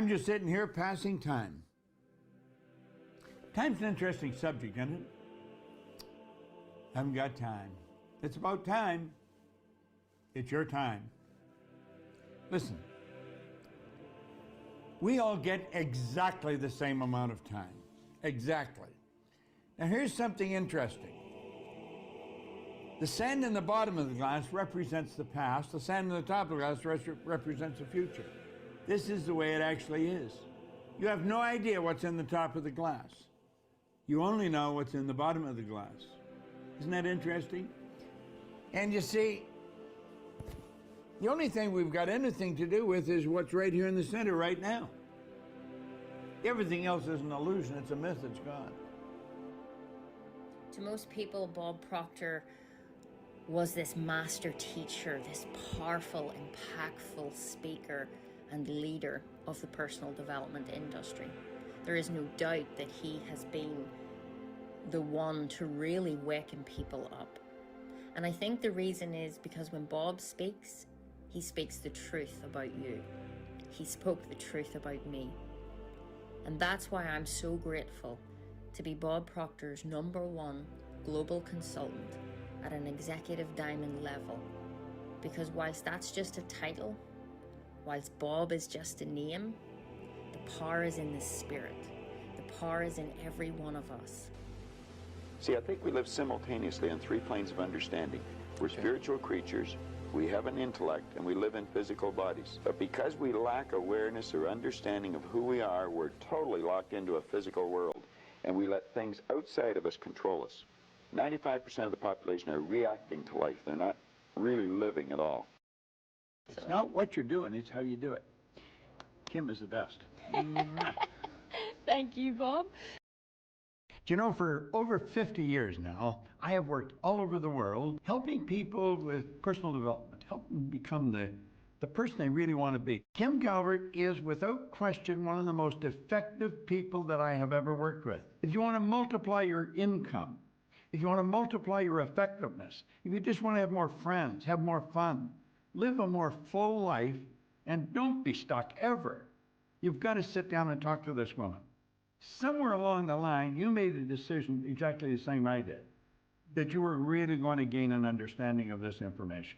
I'm just sitting here passing time. Time's an interesting subject, isn't it? Haven't got time. It's about time. It's your time. Listen, we all get exactly the same amount of time. Exactly. Now here's something interesting. The sand in the bottom of the glass represents the past. The sand in the top of the glass represents the future. This is the way it actually is. You have no idea what's in the top of the glass. You only know what's in the bottom of the glass. Isn't that interesting? And you see, the only thing we've got anything to do with is what's right here in the center right now. Everything else is an illusion. It's a myth. It's gone. To most people, Bob Proctor was this master teacher, this powerful, impactful speaker and leader of the personal development industry. There is no doubt that he has been the one to really waken people up. And I think the reason is because when Bob speaks, he speaks the truth about you. He spoke the truth about me. And that's why I'm so grateful to be Bob Proctor's #1 global consultant at an executive diamond level. Because whilst that's just a title, whilst Bob is just a name, the power is in the spirit. The power is in every one of us. See, I think we live simultaneously on 3 planes of understanding. We're spiritual creatures, we have an intellect, and we live in physical bodies. But because we lack awareness or understanding of who we are, we're totally locked into a physical world, and we let things outside of us control us. 95% of the population are reacting to life. They're not really living at all. It's not what you're doing, it's how you do it. Kim is the best. Thank you, Bob. You know, for over 50 years now, I have worked all over the world helping people with personal development, helping them become the person they really want to be. Kim Calvert is, without question, one of the most effective people that I have ever worked with. If you want to multiply your income, if you want to multiply your effectiveness, if you just want to have more friends, have more fun, live a more full life, and don't be stuck ever, you've got to sit down and talk to this woman. Somewhere along the line, you made a decision exactly the same I did, that you were really going to gain an understanding of this information.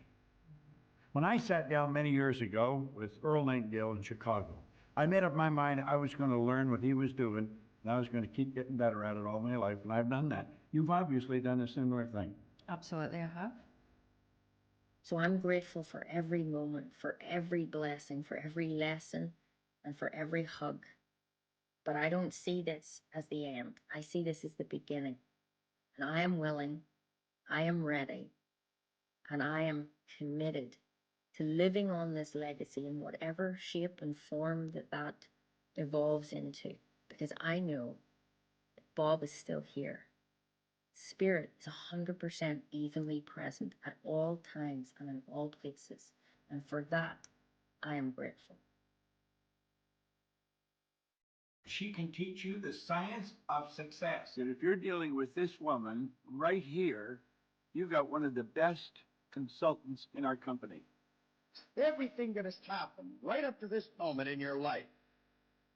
When I sat down many years ago with Earl Nightingale in Chicago, I made up my mind I was going to learn what he was doing, and I was going to keep getting better at it all my life, and I've done that. You've obviously done a similar thing. Absolutely, I have. So I'm grateful for every moment, for every blessing, for every lesson, and for every hug. But I don't see this as the end. I see this as the beginning. And I am willing, I am ready, and I am committed to living on this legacy in whatever shape and form that evolves into. Because I know that Bob is still here. Spirit is 100% evenly present at all times and in all places. And for that, I am grateful. She can teach you the science of success. And if you're dealing with this woman right here, you've got one of the best consultants in our company. Everything that has happened right up to this moment in your life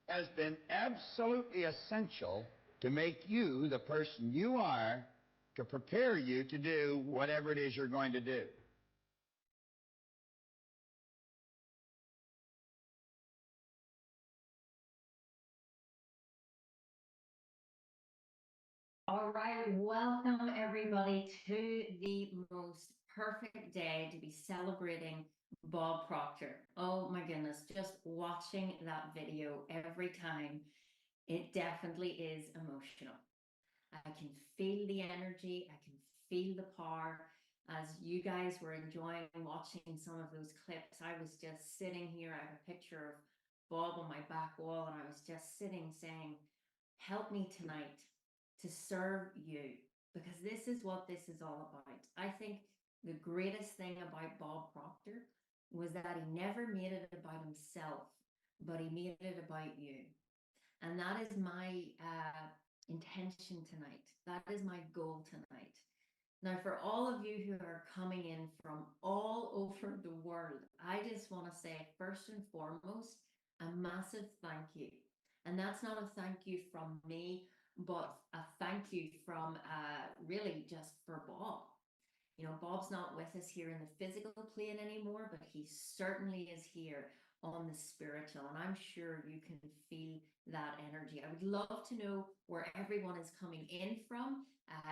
has been absolutely essential to make you the person you are, to prepare you to do whatever it is you're going to do. All right, welcome everybody to the most perfect day to be celebrating Bob Proctor. Oh my goodness, just watching that video every time, it definitely is emotional. I can feel the energy, I can feel the power. As you guys were enjoying watching some of those clips, I was just sitting here, I have a picture of Bob on my back wall, and I was just sitting saying, help me tonight to serve you, because this is what this is all about. I think the greatest thing about Bob Proctor was that he never made it about himself, but he made it about you. And that is my intention tonight. That is my goal tonight. Now, for all of you who are coming in from all over the world, I just want to say, first and foremost, a massive thank you. And that's not a thank you from me, but a thank you from really just for Bob. You know, Bob's not with us here in the physical plane anymore, but he certainly is here on the spiritual. And I'm sure you can feel that energy. I would love to know where everyone is coming in from.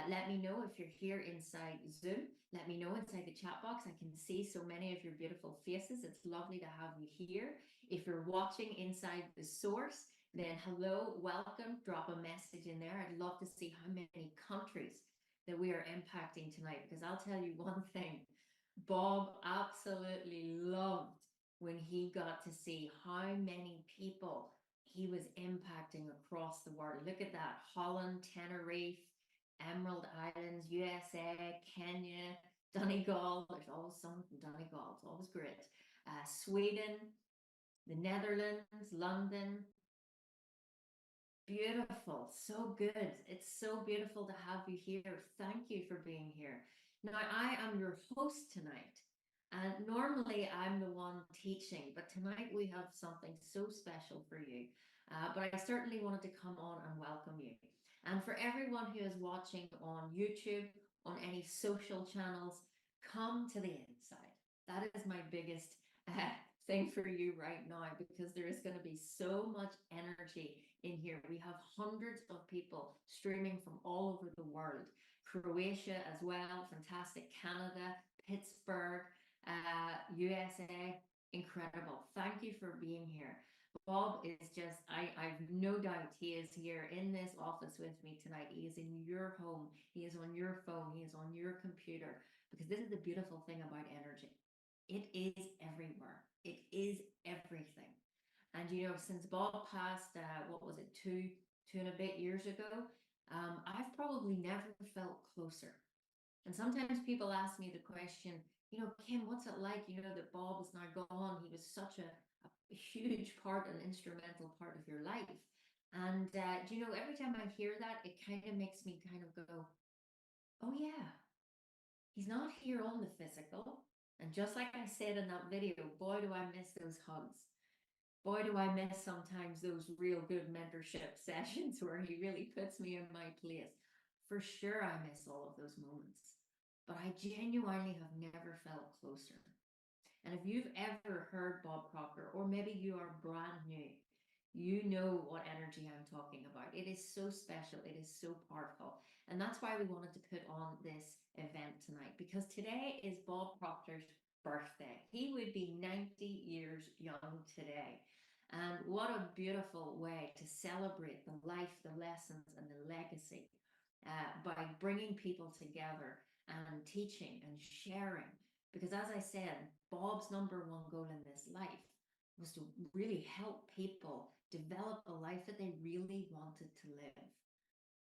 Let me know if you're here inside Zoom. Let me know inside the chat box. I can see so many of your beautiful faces. It's lovely to have you here. If you're watching inside the source, then hello, welcome. Drop a message in there. I'd love to see how many countries that we are impacting tonight, because I'll tell you one thing, Bob absolutely loved when he got to see how many people he was impacting across the world. Look at that: Holland, Tenerife, Emerald Islands, USA, Kenya, Donegal. There's always someone from Donegal. It's always great. Sweden, the Netherlands, London. Beautiful. So good. It's so beautiful to have you here. Thank you for being here. Now, I am your host tonight, and normally I'm the one teaching, but tonight we have something so special for you. But I certainly wanted to come on and welcome you. And for everyone who is watching on YouTube, on any social channels, come to the inside. That is my biggest thing for you right now, because there is going to be so much energy in here. We have hundreds of people streaming from all over the world. Croatia as well, fantastic. Canada, Pittsburgh, USA, incredible. Thank you for being here. Bob is just, I've no doubt he is here in this office with me tonight. He is in your home. He is on your phone. He is on your computer, because this is the beautiful thing about energy. It is everywhere. It is everything. And you know, since Bob passed, what was it, two and a bit years ago, I've probably never felt closer. And sometimes people ask me the question, you know, Kim, what's it like, you know, that Bob is now gone? He was such a huge part, an instrumental part of your life. And do you know, every time I hear that, it kind of makes me kind of go, oh yeah, he's not here on the physical. And just like I said in that video, boy, do I miss those hugs. Boy, do I miss sometimes those real good mentorship sessions where he really puts me in my place. For sure, I miss all of those moments. But I genuinely have never felt closer. And if you've ever heard Bob Proctor, or maybe you are brand new, you know what energy I'm talking about. It is so special. It is so powerful. And that's why we wanted to put on this event tonight, because today is Bob Proctor's birthday. He would be 90 years young today. And what a beautiful way to celebrate the life, the lessons, and the legacy by bringing people together and teaching and sharing. Because as I said, Bob's number one goal in this life was to really help people develop a life that they really wanted to live.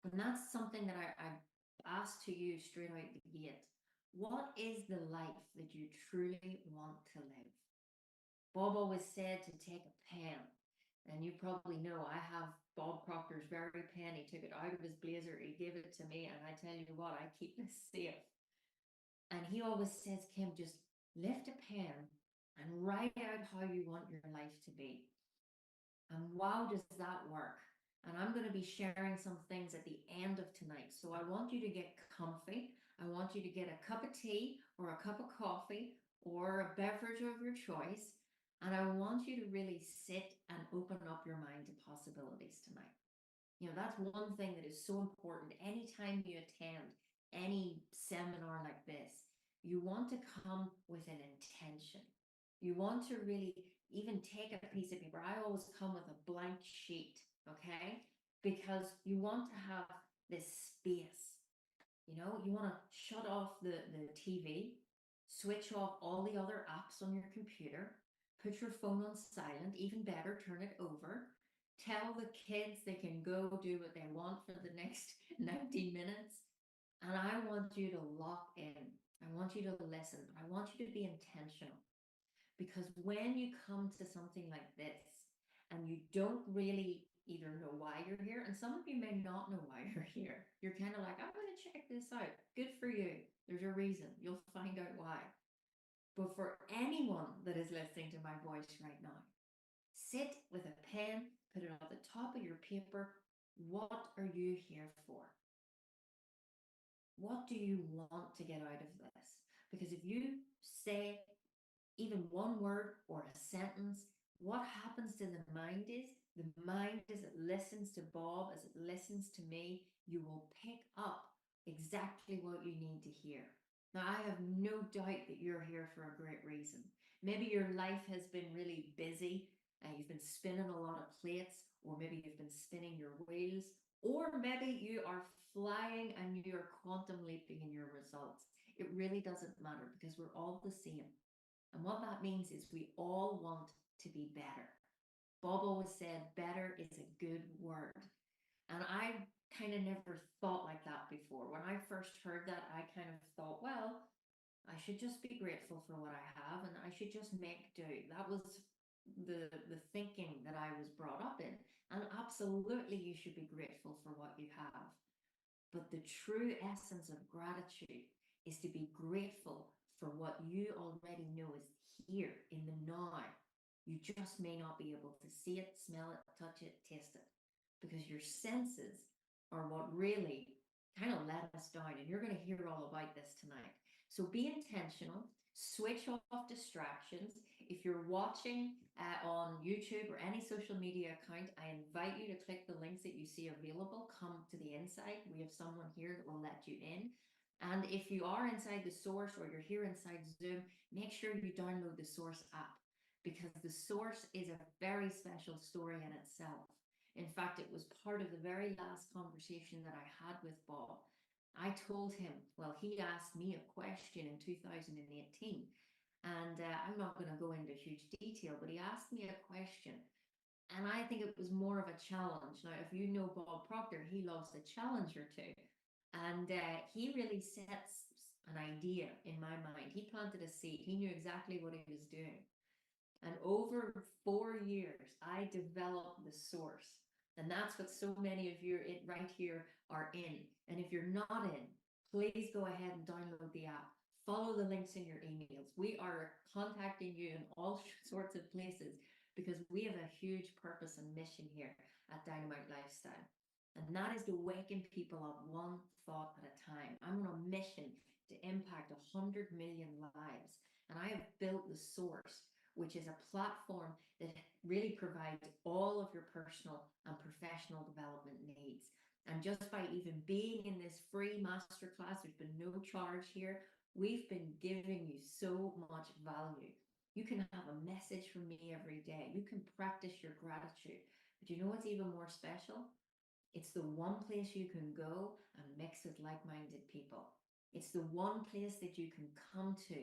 And that's something that I asked to you straight out the gate. What is the life that you truly want to live? Bob always said to take a pen. And you probably know I have Bob Proctor's very pen. He took it out of his blazer, he gave it to me, and I tell you what, I keep this safe. And he always says, Kim, just lift a pen and write out how you want your life to be. And wow, does that work? And I'm going to be sharing some things at the end of tonight. So I want you to get comfy. I want you to get a cup of tea or a cup of coffee or a beverage of your choice. And I want you to really sit and open up your mind to possibilities tonight. You know, that's one thing that is so important. Anytime you attend any seminar like this, you want to come with an intention. You want to really even take a piece of paper. I always come with a blank sheet, okay? Because you want to have this space. You know, you want to shut off the TV, switch off all the other apps on your computer, put your phone on silent, even better, turn it over. Tell the kids they can go do what they want for the next 90 minutes. And I want you to lock in. I want you to listen. I want you to be intentional. Because when you come to something like this and you don't really either know why you're here, and some of you may not know why you're here, you're kind of like, I'm going to check this out. Good for you. There's a reason. You'll find out why. But for anyone that is listening to my voice right now, Sit with a pen, put it on the top of your paper. What are you here for? What do you want to get out of this? Because if you say even one word or a sentence, what happens to the mind is, as it listens to Bob, as it listens to me, you will pick up exactly what you need to hear. Now, I have no doubt that you're here for a great reason. Maybe your life has been really busy and you've been spinning a lot of plates, or maybe you've been spinning your wheels, or maybe you are flying and you are quantum leaping in your results. It really doesn't matter because we're all the same. And what that means is we all want to be better. Bob always said, better is a good word. And I kind of never thought like that before. When I first heard that, I kind of thought, well, I should just be grateful for what I have and I should just make do. That was the thinking that I was brought up in. And absolutely, you should be grateful for what you have. But the true essence of gratitude is to be grateful for what you already know is here in the now. You just may not be able to see it, smell it, touch it, taste it, because your senses are what really kind of let us down. And you're going to hear all about this tonight. So be intentional, switch off distractions. If you're watching on YouTube or any social media account, I invite you to click the links that you see available. Come to the inside. We have someone here that will let you in. And if you are inside the source or you're here inside Zoom, make sure you download the source app, because the source is a very special story in itself. In fact, it was part of the very last conversation that I had with Bob. I told him, well, he asked me a question in 2018, and I'm not going to go into huge detail, but he asked me a question, and I think it was more of a challenge. Now, if you know Bob Proctor, he loves a challenge or two, and he really sets an idea in my mind. He planted a seed. He knew exactly what he was doing. And over 4 years, I developed the source. And that's what so many of you right here are in. And if you're not in, please go ahead and download the app. Follow the links in your emails. We are contacting you in all sorts of places because we have a huge purpose and mission here at Dynamite Lifestyle. And that is to waken people up one thought at a time. I'm on a mission to impact 100 million lives. And I have built the source, which is a platform that really provides all of your personal and professional development needs. And just by even being in this free masterclass, there's been no charge here. We've been giving you so much value. You can have a message from me every day. You can practice your gratitude. But you know what's even more special? It's the one place you can go and mix with like-minded people. It's the one place that you can come to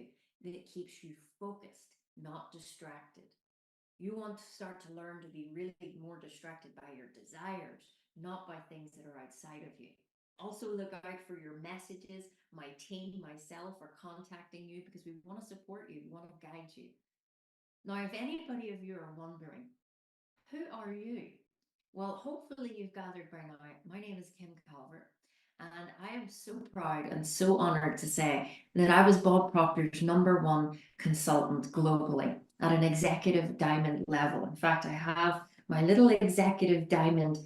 that keeps you focused, not distracted. You want to start to learn to be really more distracted by your desires, not by things that are outside of you. Also, look out for your messages. My team, myself are contacting you because we want to support you, we want to guide you. Now, if anybody of you are wondering, who are you? Well, hopefully you've gathered by now. My name is Kim Calvert, and I am so proud and so honored to say that I was Bob Proctor's #1 consultant globally at an executive diamond level. In fact, I have my little executive diamond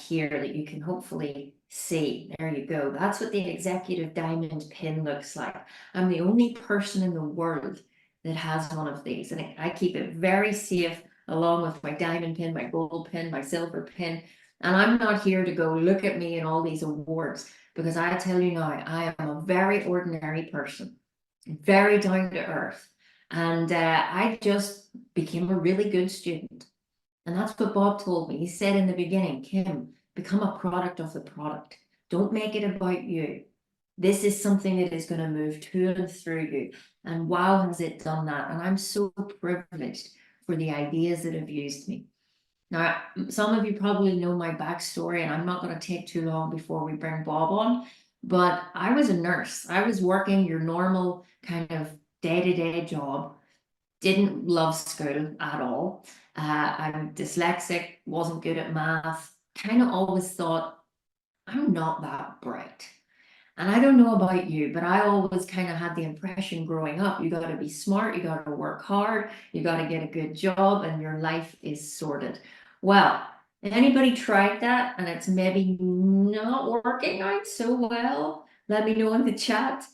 here that you can hopefully see. There you go. That's what the executive diamond pin looks like. I'm the only person in the world that has one of these, and I keep it very safe, along with my diamond pin, my gold pin, my silver pin. And I'm not here to go look at me and all these awards, because I tell you now, I am a very ordinary person, very down to earth. And I just became a really good student. And that's what Bob told me. He said in the beginning, Kim, become a product of the product. Don't make it about you. This is something that is going to move to and through you. And wow, has it done that. And I'm so privileged for the ideas that have used me. Now, some of you probably know my backstory, and I'm not going to take too long before we bring Bob on, but I was a nurse. I was working your normal kind of day-to-day job, didn't love school at all. I'm dyslexic, wasn't good at math, kind of always thought, I'm not that bright. And I don't know about you, but I always kind of had the impression growing up, you got to be smart, you got to work hard, you got to get a good job, and your life is sorted. Well, anybody tried that and it's maybe not working out so well? Let me know in the chat.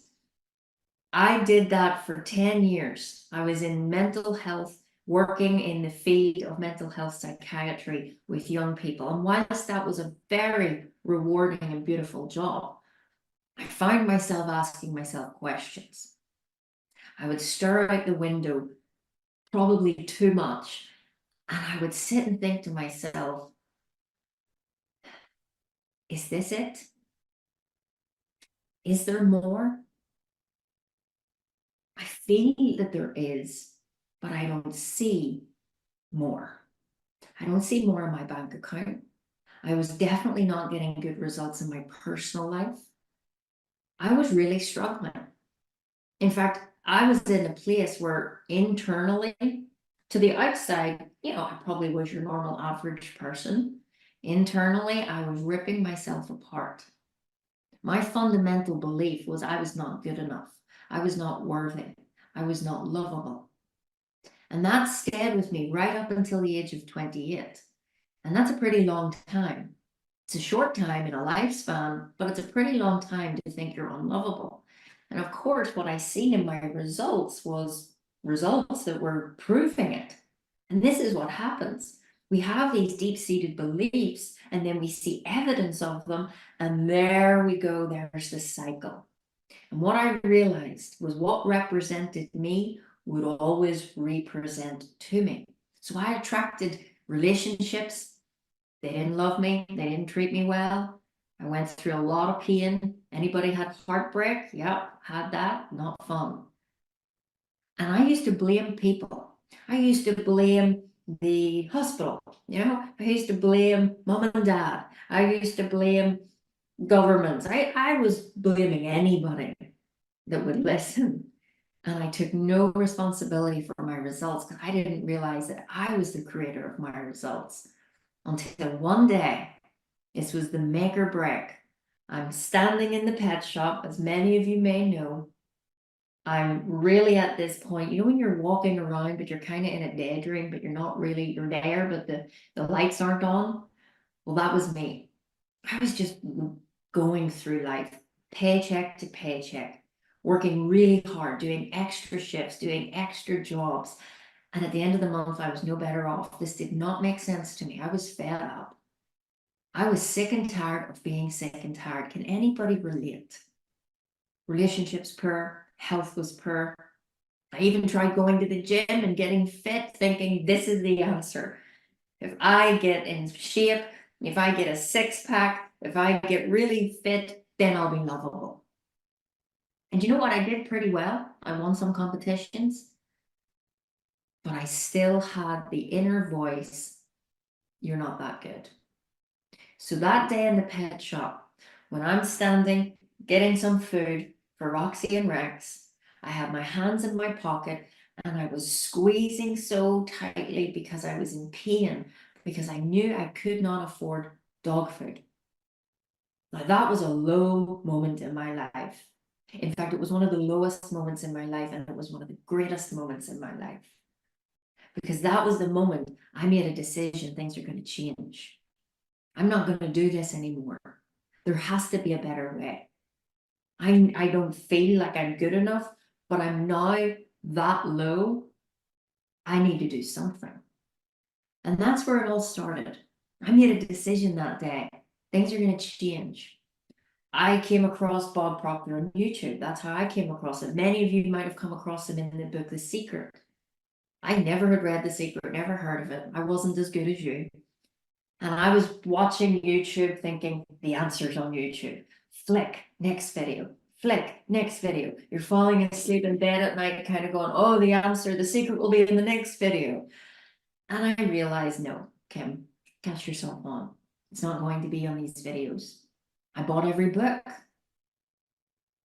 I did that for 10 years. I was in mental health, working in the field of mental health psychiatry with young people. And whilst that was a very rewarding and beautiful job, I find myself asking myself questions. I would stare out the window probably too much, and I would sit and think to myself, is this it? Is there more? I feel that there is, but I don't see more. I don't see more in my bank account. I was definitely not getting good results in my personal life. I was really struggling. In fact, I was in a place where internally, to the outside, you know, I probably was your normal average person. Internally, I was ripping myself apart. My fundamental belief was I was not good enough. I was not worthy. I was not lovable. And that stayed with me right up until the age of 28. And that's a pretty long time. It's a short time in a lifespan, but it's a pretty long time to think you're unlovable. And of course, what I seen in my results was results that were proving it. And this is what happens. We have these deep-seated beliefs, and then we see evidence of them, and there we go, there's the cycle. And what I realized was what represented me would always represent to me. So I attracted relationships. They didn't love me. They didn't treat me well. I went through a lot of pain. Anybody had heartbreak? Yep, had that. Not fun. And I used to blame people. I used to blame the hospital. You know, I used to blame mom and dad. I used to blame governments. I was blaming anybody that would listen. And I took no responsibility for my results because I didn't realize that I was the creator of my results. Until one day, this was the make or break. I'm standing in the pet shop, as many of you may know. I'm really at this point, you know, when you're walking around, but you're kind of in a daydream, but you're not really, you're there, but the lights aren't on. Well, that was me. I was just going through life, paycheck to paycheck, working really hard, doing extra shifts, doing extra jobs. And at the end of the month, I was no better off. This did not make sense to me. I was fed up. I was sick and tired of being sick and tired. Can anybody relate? Relationships poor, health was poor. I even tried going to the gym and getting fit, thinking this is the answer. If I get in shape, if I get a six-pack, if I get really fit, then I'll be lovable. And you know what? I did pretty well. I won some competitions. But I still had the inner voice, you're not that good. So that day in the pet shop, when I'm standing, getting some food for Roxy and Rex, I had my hands in my pocket and I was squeezing so tightly because I was in pain, because I knew I could not afford dog food. Now that was a low moment in my life. In fact, it was one of the lowest moments in my life, and it was one of the greatest moments in my life. Because that was the moment I made a decision, things are going to change. I'm not going to do this anymore. There has to be a better way. I don't feel like I'm good enough, but I'm now that low. I need to do something. And that's where it all started. I made a decision that day. Things are going to change. I came across Bob Proctor on YouTube. That's how I came across it. Many of you might have come across him in the book, The Secret. I never had read The Secret, never heard of it. I wasn't as good as you. And I was watching YouTube thinking, the answer's on YouTube. Flick, next video. Flick, next video. You're falling asleep in bed at night kind of going, oh, the answer, the secret will be in the next video. And I realized, no, Kim, catch yourself on. It's not going to be on these videos. I bought every book.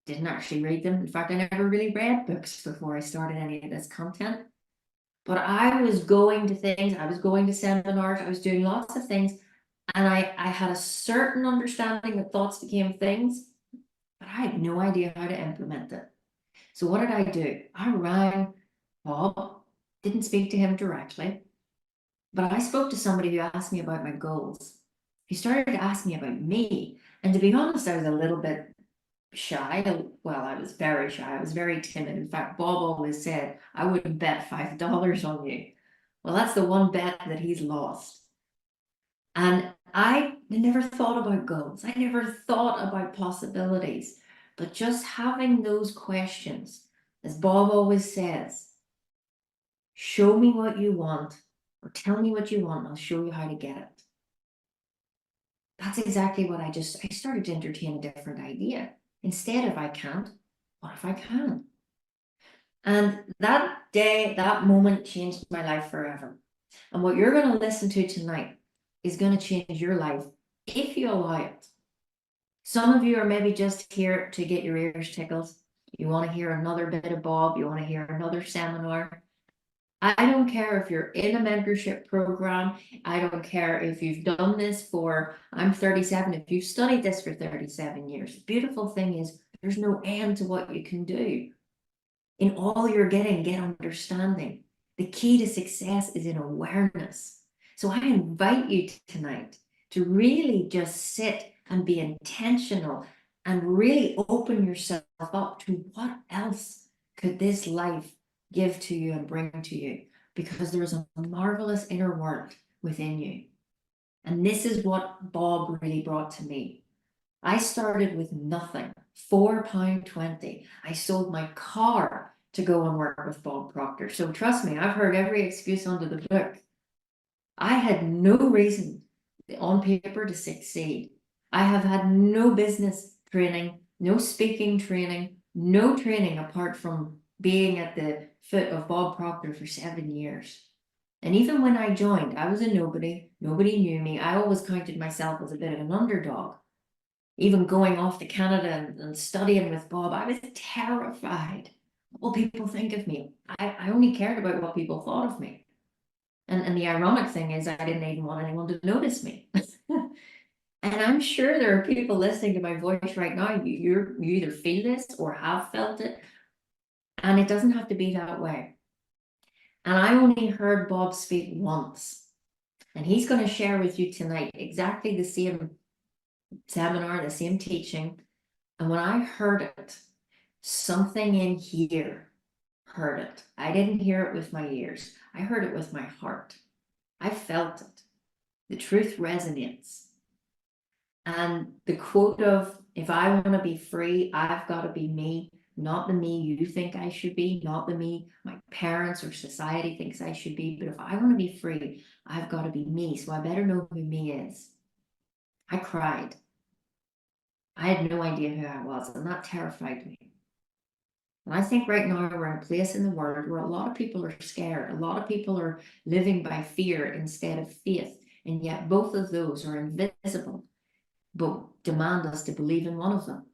Didn't actually read them. In fact, I never really read books before I started any of this content. But I was going to things, I was going to seminars, I was doing lots of things, and I had a certain understanding that thoughts became things. but I had no idea how to implement it. So what did I do? I rang Bob, didn't speak to him directly, but I spoke to somebody who asked me about my goals. He started to ask me about me. And to be honest, I was a little bit shy. Well, I was very shy. I was very timid. In fact, Bob always said, I wouldn't bet $5 on you. Well, that's the one bet that he's lost. And I never thought about goals. I never thought about possibilities. But just having those questions, as Bob always says, show me what you want, or tell me what you want, and I'll show you how to get it. That's exactly what I started to entertain a different idea. Instead of I can't, what if I can? And that day, that moment changed my life forever. And what you're going to listen to tonight is going to change your life if you allow it. Some of you are maybe just here to get your ears tickled. You want to hear another bit of Bob. You want to hear another seminar. I don't care if you're in a mentorship program. I don't care if you've done this for, I'm 37, if you've studied this for 37 years. The beautiful thing is there's no end to what you can do. In all you're getting, get understanding. The key to success is in awareness. So I invite you tonight to really just sit and be intentional and really open yourself up to what else could this life give to you and bring to you, because there's a marvelous inner world within you. And this is what Bob really brought to me. I started with nothing, £4.20. I sold my car to go and work with Bob Proctor. So trust me, I've heard every excuse under the book. I had no reason on paper to succeed. I have had no business training, no speaking training, no training apart from being at the foot of Bob Proctor for 7 years. And even when I joined, I was a nobody. Nobody knew me. I always counted myself as a bit of an underdog. Even going off to Canada and studying with Bob, I was terrified. What will people think of me? I only cared about what people thought of me. And the ironic thing is I didn't even want anyone to notice me. And I'm sure there are people listening to my voice right now. You either feel this or have felt it. And it doesn't have to be that way. And I only heard Bob speak once. And he's going to share with you tonight exactly the same seminar, the same teaching. And when I heard it, something in here heard it. I didn't hear it with my ears. I heard it with my heart. I felt it. The truth resonates. And the quote of, if I want to be free, I've got to be me, not the me you think I should be, not the me my parents or society thinks I should be. But if I want to be free, I've got to be me. So I better know who me is. I cried. I had no idea who I was, and that terrified me. And I think right now we're in a place in the world where a lot of people are scared. A lot of people are living by fear instead of faith. And yet both of those are invisible, but demand us to believe in one of them.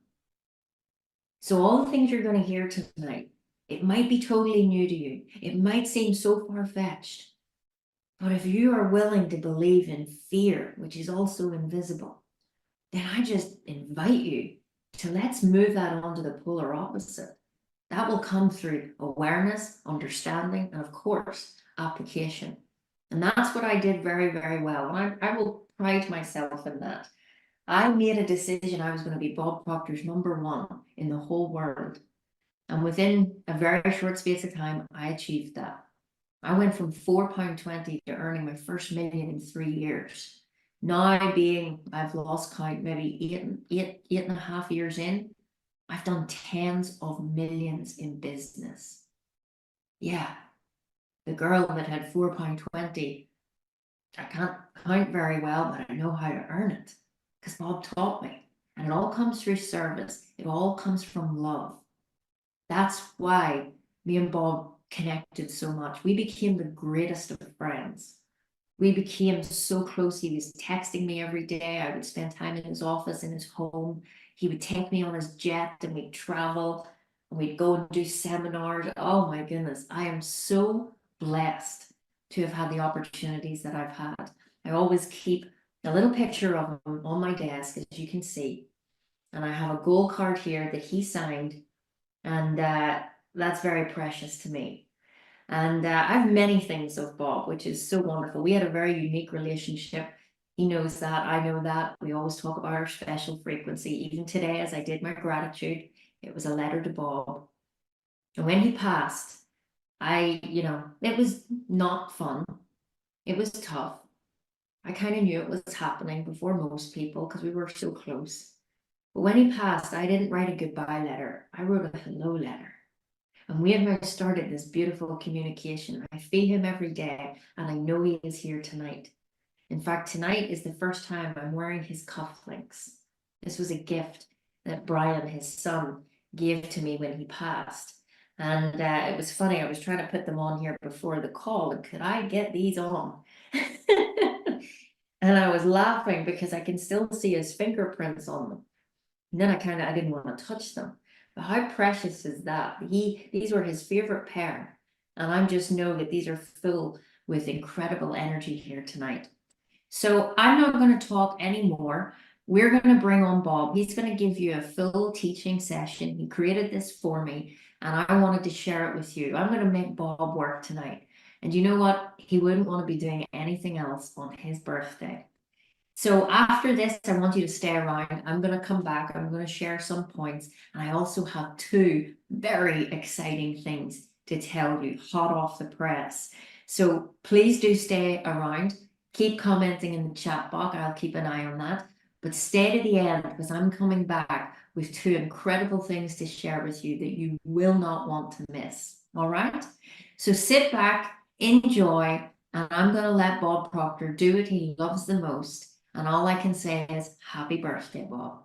So all the things you're going to hear tonight, it might be totally new to you. It might seem so far-fetched. But if you are willing to believe in fear, which is also invisible, then I just invite you to let's move that onto the polar opposite. That will come through awareness, understanding, and of course, application. And that's what I did very, very well. And I will pride myself in that. I made a decision I was going to be Bob Proctor's #1 in the whole world. And within a very short space of time, I achieved that. I went from £4.20 to earning my first million in 3 years. Now being, I've lost count, maybe eight and a half years in, I've done tens of millions in business. Yeah, the girl that had £4.20, I can't count very well, but I know how to earn it because Bob taught me. And it all comes through service. It all comes from love. That's why me and Bob connected so much. We became the greatest of friends. We became so close. He was texting me every day. I would spend time in his office, in his home. He would take me on his jet and we'd travel and we'd go and do seminars. Oh my goodness. I am so blessed to have had the opportunities that I've had. I always keep a little picture of him on my desk, as you can see. And I have a gold card here that he signed, and that's very precious to me. And I have many things of Bob, which is so wonderful. We had a very unique relationship. He knows that, I know that. We always talk about our special frequency. Even today, as I did my gratitude, it was a letter to Bob. And when he passed, it was not fun. It was tough. I kind of knew it was happening before most people because we were so close. But when he passed, I didn't write a goodbye letter. I wrote a hello letter. And we had now started this beautiful communication. I feed him every day, and I know he is here tonight. In fact, tonight is the first time I'm wearing his cufflinks. This was a gift that Brian, his son, gave to me when he passed. And it was funny, I was trying to put them on here before the call, and could I get these on? And I was laughing because I can still see his fingerprints on them. And then I didn't want to touch them. But how precious is that? These were his favorite pair. And I just know that these are full with incredible energy here tonight. So I'm not going to talk anymore. We're going to bring on Bob. He's going to give you a full teaching session. He created this for me, and I wanted to share it with you. I'm going to make Bob work tonight. And you know what? He wouldn't want to be doing anything else on his birthday. So after this, I want you to stay around. I'm going to come back. I'm going to share some points. And I also have two very exciting things to tell you, hot off the press. So please do stay around. Keep commenting in the chat box. I'll keep an eye on that. But stay to the end because I'm coming back with two incredible things to share with you that you will not want to miss. All right? So sit back, enjoy, and I'm going to let Bob Proctor do what he loves the most. And all I can say is, happy birthday, Bob.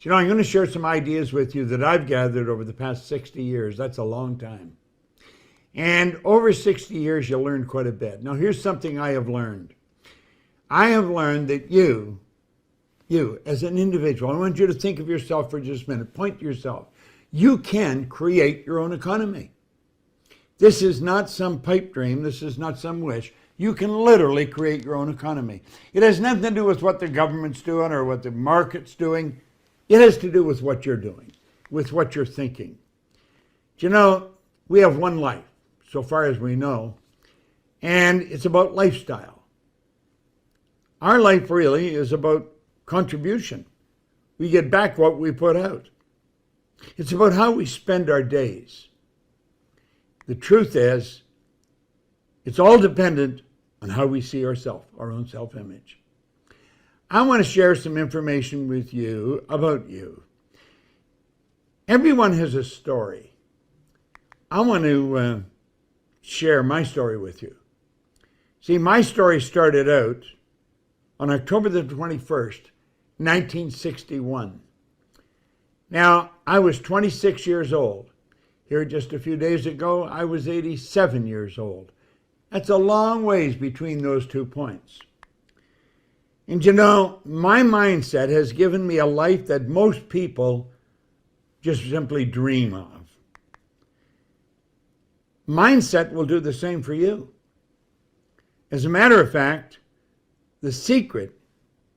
You know, I'm going to share some ideas with you that I've gathered over the past 60 years. That's a long time. And over 60 years, you'll learn quite a bit. Now, here's something I have learned. I have learned that you as an individual, I want you to think of yourself for just a minute. Point to yourself. You can create your own economy. This is not some pipe dream. This is not some wish. You can literally create your own economy. It has nothing to do with what the government's doing or what the market's doing. It has to do with what you're doing, with what you're thinking. You know, we have one life, so far as we know, and it's about lifestyle. Our life really is about contribution. We get back what we put out. It's about how we spend our days. The truth is, it's all dependent on how we see ourselves, our own self-image. I want to share some information with you about you. Everyone has a story. I want to share my story with you. See, my story started out on October the 21st, 1961. Now, I was 26 years old. Here just a few days ago, I was 87 years old. That's a long ways between those 2 points. And you know, my mindset has given me a life that most people just simply dream of. Mindset will do the same for you. As a matter of fact, the secret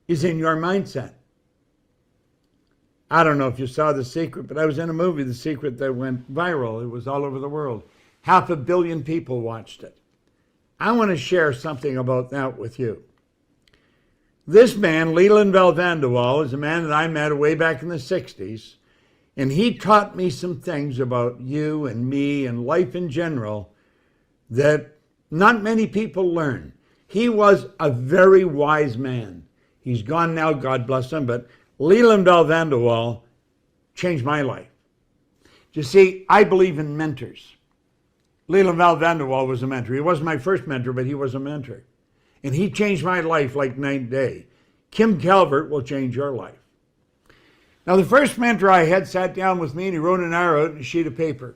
is in your mindset. I don't know if you saw The Secret, but I was in a movie, The Secret, that went viral. It was all over the world. 500 million people watched it. I want to share something about that with you. This man, Leland Van der Waal, is a man that I met way back in the 60s, and he taught me some things about you and me and life in general that not many people learn. He was a very wise man. He's gone now, God bless him, but Leland Van der Waal changed my life. You see, I believe in mentors. Leland Van der Waal was a mentor. He wasn't my first mentor, but he was a mentor. And he changed my life like night and day. Kim Calvert will change your life. Now, the first mentor I had sat down with me and he wrote an arrow on a sheet of paper.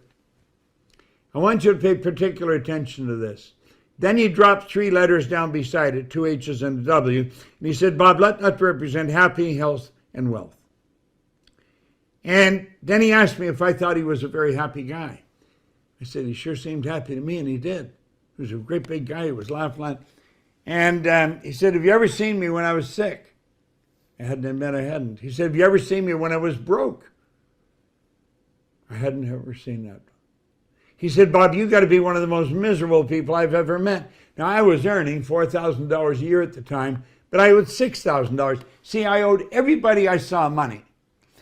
I want you to pay particular attention to this. Then he dropped 3 letters down beside it, 2 H's and a W, and he said, Bob, let that represent happy, health, and wealth. And then he asked me if I thought he was a very happy guy. I said, he sure seemed happy to me, and he did. He was a great big guy. He was laughing. And he said, have you ever seen me when I was sick? I hadn't admit I hadn't. He said, have you ever seen me when I was broke? I hadn't ever seen that. He said, Bob, you got to be one of the most miserable people I've ever met. Now, I was earning $4,000 a year at the time, but I owed $6,000. See, I owed everybody I saw money.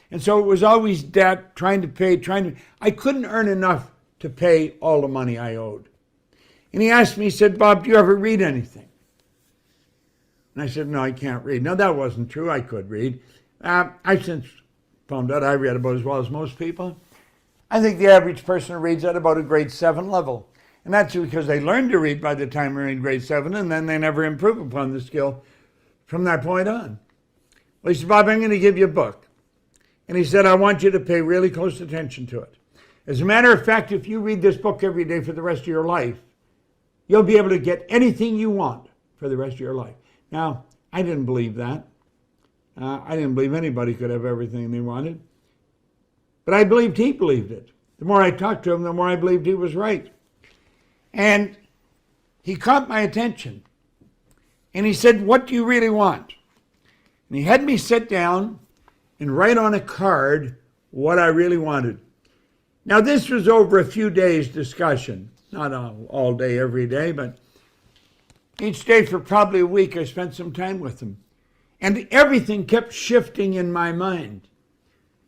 And so it was always debt, trying to pay. I couldn't earn enough to pay all the money I owed. And he asked me, he said, Bob, do you ever read anything? And I said, no, I can't read. No, that wasn't true. I could read. I've since found out I read about as well as most people. I think the average person reads at about a grade 7 level. And that's because they learn to read by the time they're in grade 7, and then they never improve upon the skill from that point on. Well, he said, Bob, I'm going to give you a book. And he said, I want you to pay really close attention to it. As a matter of fact, if you read this book every day for the rest of your life, you'll be able to get anything you want for the rest of your life. Now, I didn't believe that. I didn't believe anybody could have everything they wanted. But I believed he believed it. The more I talked to him, the more I believed he was right. And he caught my attention. And he said, what do you really want? And he had me sit down and write on a card what I really wanted. Now, this was over a few days' discussion. Not all day, every day, but each day for probably a week, I spent some time with him. And everything kept shifting in my mind.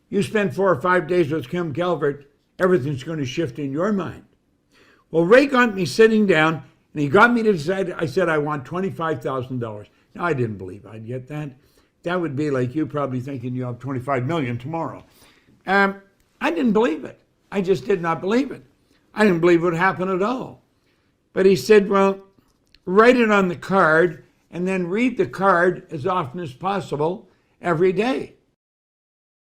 You spend 4 or 5 days with Kim Calvert, everything's going to shift in your mind. Well, Ray got me sitting down, and he got me to decide. I said, I want $25,000. Now, I didn't believe I'd get that. That would be like you probably thinking you have $25 million tomorrow. I didn't believe it. I just did not believe it. I didn't believe it would happen at all. But he said, well, write it on the card and then read the card as often as possible every day.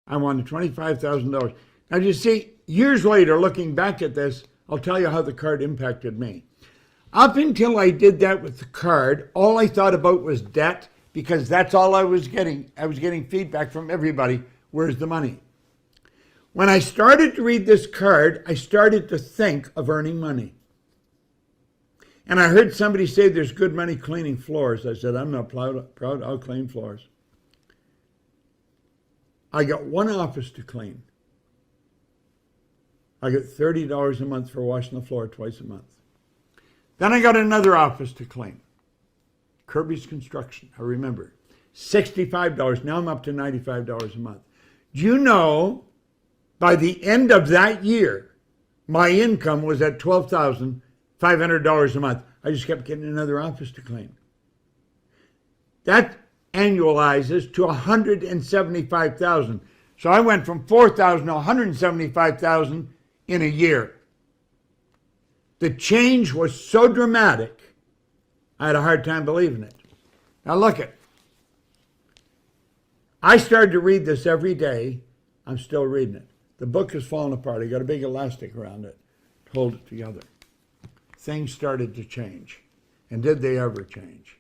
I wanted $25,000. Now, you see, years later, looking back at this, I'll tell you how the card impacted me. Up until I did that with the card, all I thought about was debt, because that's all I was getting. I was getting feedback from everybody. Where's the money? When I started to read this card, I started to think of earning money. And I heard somebody say there's good money cleaning floors. I said, I'm not proud, I'll clean floors. I got one office to clean. I got $30 a month for washing the floor twice a month. Then I got another office to clean. Kirby's Construction, I remember. $65. Now I'm up to $95 a month. Do you know, by the end of that year, my income was at $12,500 a month. I just kept getting another office to clean. That annualizes to $175,000. So I went from $4,000 to $175,000 in a year. The change was so dramatic, I had a hard time believing it. Now look it. I started to read this every day. I'm still reading it. The book is falling apart. I got a big elastic around it to hold it together. Things started to change. And did they ever change?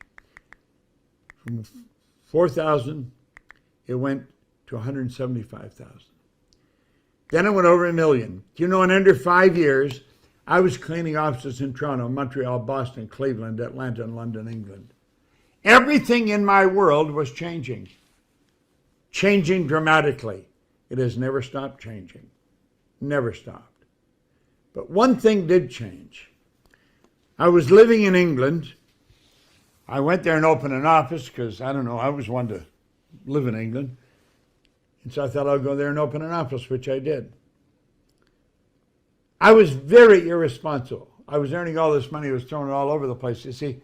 From 4,000, it went to 175,000. Then it went over $1 million. Do you know, in under 5 years, I was cleaning offices in Toronto, Montreal, Boston, Cleveland, Atlanta, and London, England. Everything in my world was changing dramatically. It has never stopped changing, never stopped. But one thing did change. I was living in England. I went there and opened an office because, I don't know, I was one to live in England. And so I thought I'll go there and open an office, which I did. I was very irresponsible. I was earning all this money, I was throwing it all over the place. You see,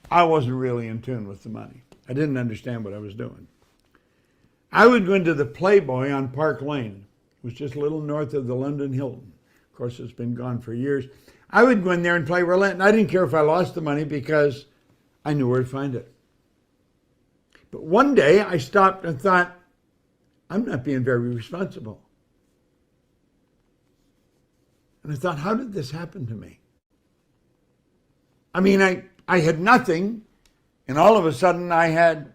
I wasn't really in tune with the money. I didn't understand what I was doing. I would go into the Playboy on Park Lane. It was just a little north of the London Hilton. Of course, it's been gone for years. I would go in there and play roulette, and I didn't care if I lost the money because I knew where to find it. But one day I stopped and thought, I'm not being very responsible. And I thought, how did this happen to me? I mean, I had nothing, and all of a sudden I had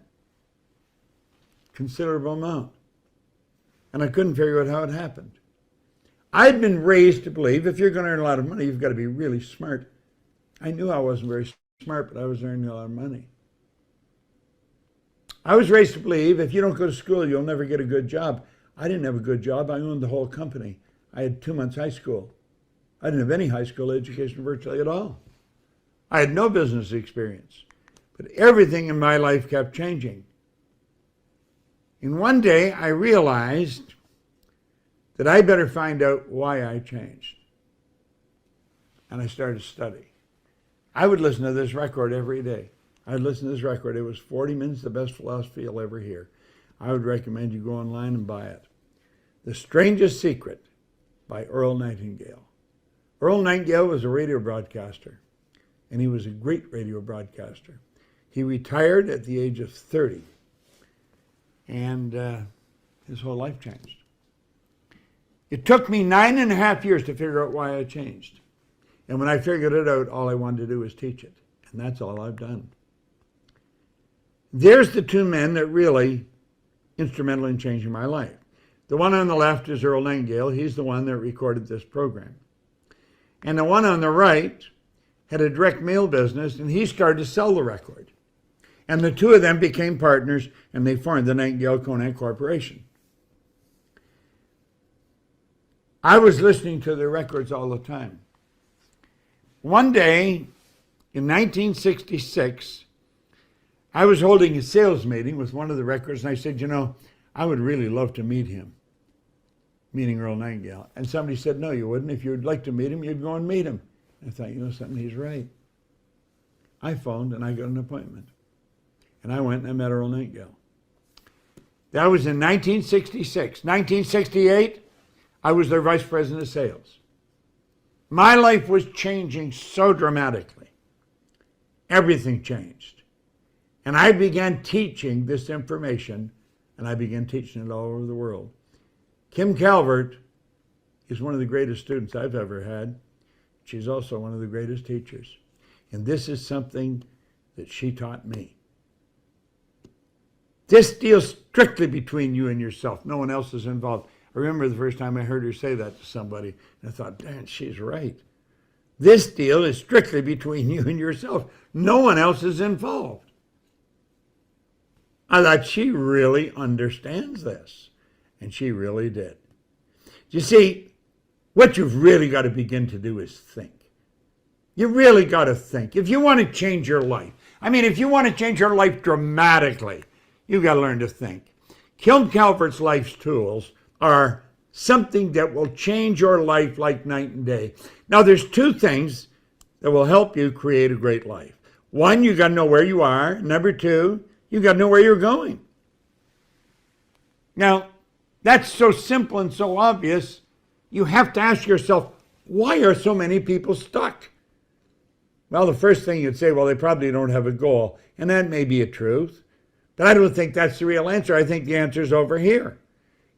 considerable amount. and I couldn't figure out how it happened. I'd been raised to believe if you're going to earn a lot of money, you've got to be really smart. I knew I wasn't very smart, but I was earning a lot of money. I was raised to believe if you don't go to school, you'll never get a good job. I didn't have a good job. I owned the whole company. I had 2 months high school. I didn't have any high school education virtually at all. I had no business experience. But everything in my life kept changing. And one day I realized that I better find out why I changed. And I started to study. I would listen to this record every day. I'd listen to this record. It was 40 Minutes, the Best Philosophy You'll Ever Hear. I would recommend you go online and buy it. The Strangest Secret by Earl Nightingale. Earl Nightingale was a radio broadcaster, and he was a great radio broadcaster. He retired at the age of 30, and his whole life changed. It took me 9.5 years to figure out why I changed. And when I figured it out, all I wanted to do was teach it. And that's all I've done. There's the two men that really instrumental in changing my life. The one on the left is Earl Nightingale. He's the one that recorded this program. And the one on the right had a direct mail business, and he started to sell the record. And the two of them became partners, and they formed the Nightingale-Conant Corporation. I was listening to their records all the time. One day, in 1966, I was holding a sales meeting with one of the records, and I said, you know, I would really love to meet him, meeting Earl Nightingale. And somebody said, no, you wouldn't. If you'd like to meet him, you'd go and meet him. I thought, you know something, he's right. I phoned, and I got an appointment. And I went and I met Earl Nightingale. That was in 1966. 1968, I was their vice president of sales. My life was changing so dramatically. Everything changed. And I began teaching this information, and I began teaching it all over the world. Kim Calvert is one of the greatest students I've ever had. She's also one of the greatest teachers. And this is something that she taught me. This deals strictly between you and yourself. No one else is involved. I remember the first time I heard her say that to somebody, and I thought, damn, she's right. This deal is strictly between you and yourself. No one else is involved. I thought she really understands this, and she really did. You see, what you've really got to begin to do is think. You really got to think. If you want to change your life, if you want to change your life dramatically, you've got to learn to think. Kim Calvert's life's tools are something that will change your life like night and day. Now, there's two things that will help you create a great life. One, you got to know where you are. Number two, you got to know where you're going. Now, that's so simple and so obvious, you have to ask yourself, why are so many people stuck? Well, the first thing you'd say, well, they probably don't have a goal. And that may be a truth. But I don't think that's the real answer. I think the answer is over here.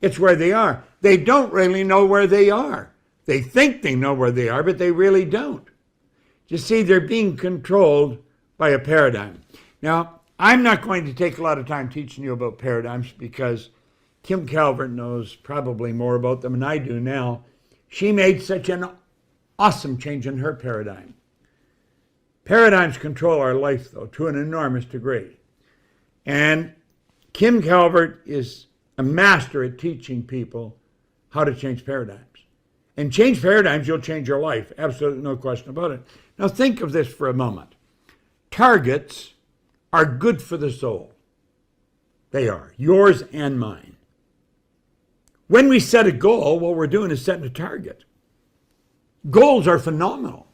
It's where they are. They don't really know where they are. They think they know where they are, but they really don't. You see, they're being controlled by a paradigm. Now, I'm not going to take a lot of time teaching you about paradigms because Kim Calvert knows probably more about them than I do now. She made such an awesome change in her paradigm. Paradigms control our life, though, to an enormous degree. And Kim Calvert is a master at teaching people how to change paradigms. And change paradigms, you'll change your life. Absolutely no question about it. Now think of this for a moment. Targets are good for the soul. They are, yours and mine. When we set a goal, what we're doing is setting a target. Goals are phenomenal.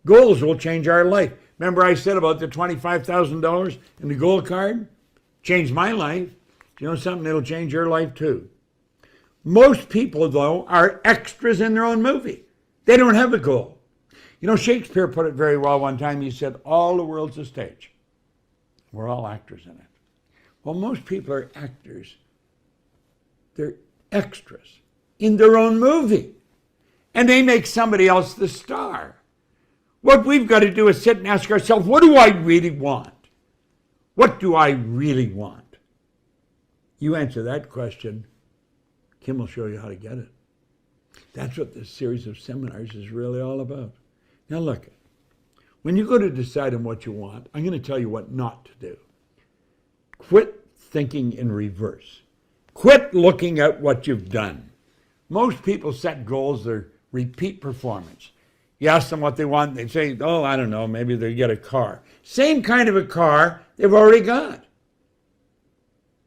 Goals will change our life. Remember I said about the $25,000 in the goal card? Changed my life. You know something? It'll change your life too. Most people, though, are extras in their own movie. They don't have a goal. You know, Shakespeare put it very well one time. He said, all the world's a stage. We're all actors in it. Well, most people are actors. They're extras in their own movie. And they make somebody else the star. What we've got to do is sit and ask ourselves, what do I really want? What do I really want? You answer that question Kim will show you how to get it. That's what this series of seminars is really all about. Now look, when you go to decide on what you want, I'm going to tell you what not to do. Quit thinking in reverse. Quit looking at what you've done. Most people set goals, they're repeat performance. You ask them what they want, they say, oh, I don't know, maybe they get a car. Same kind of a car they've already got.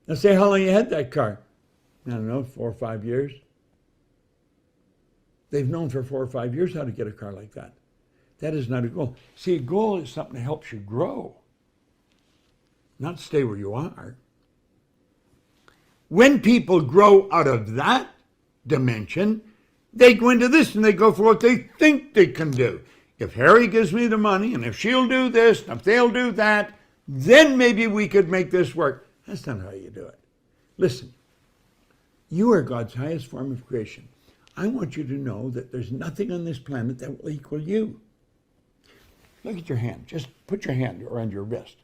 Now say how long you had that car. I don't know, 4 or 5 years. They've known for 4 or 5 years how to get a car like that. That is not a goal. See, a goal is something that helps you grow, not stay where you are. When people grow out of that dimension, they go into this and they go for what they think they can do. If Harry gives me the money, and if she'll do this, and if they'll do that, then maybe we could make this work. That's not how you do it. Listen, you are God's highest form of creation. I want you to know that there's nothing on this planet that will equal you. Look at your hand. Just put your hand around your wrist.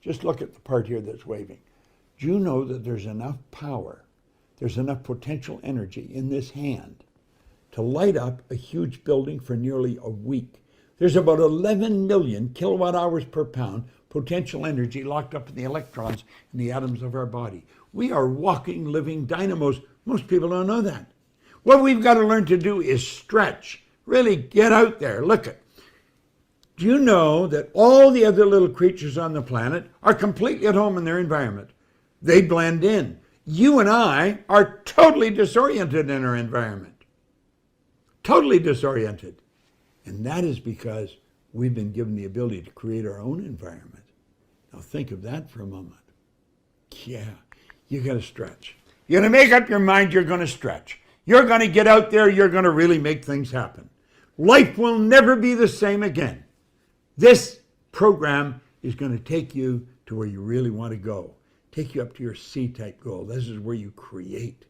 Just look at the part here that's waving. Do you know that there's enough power, there's enough potential energy in this hand to light up a huge building for nearly a week? There's about 11 million kilowatt hours per pound potential energy locked up in the electrons in the atoms of our body. We are walking, living dynamos. Most people don't know that. What we've got to learn to do is stretch. Really get out there. Look at. Do you know that all the other little creatures on the planet are completely at home in their environment? They blend in. You and I are totally disoriented in our environment. Totally disoriented. And that is because we've been given the ability to create our own environment. Now think of that for a moment. Yeah, you got to stretch. You're going to make up your mind you're going to stretch. You're going to get out there, you're going to really make things happen. Life will never be the same again. This program is going to take you to where you really want to go. Take you up to your C-type goal. This is where you create.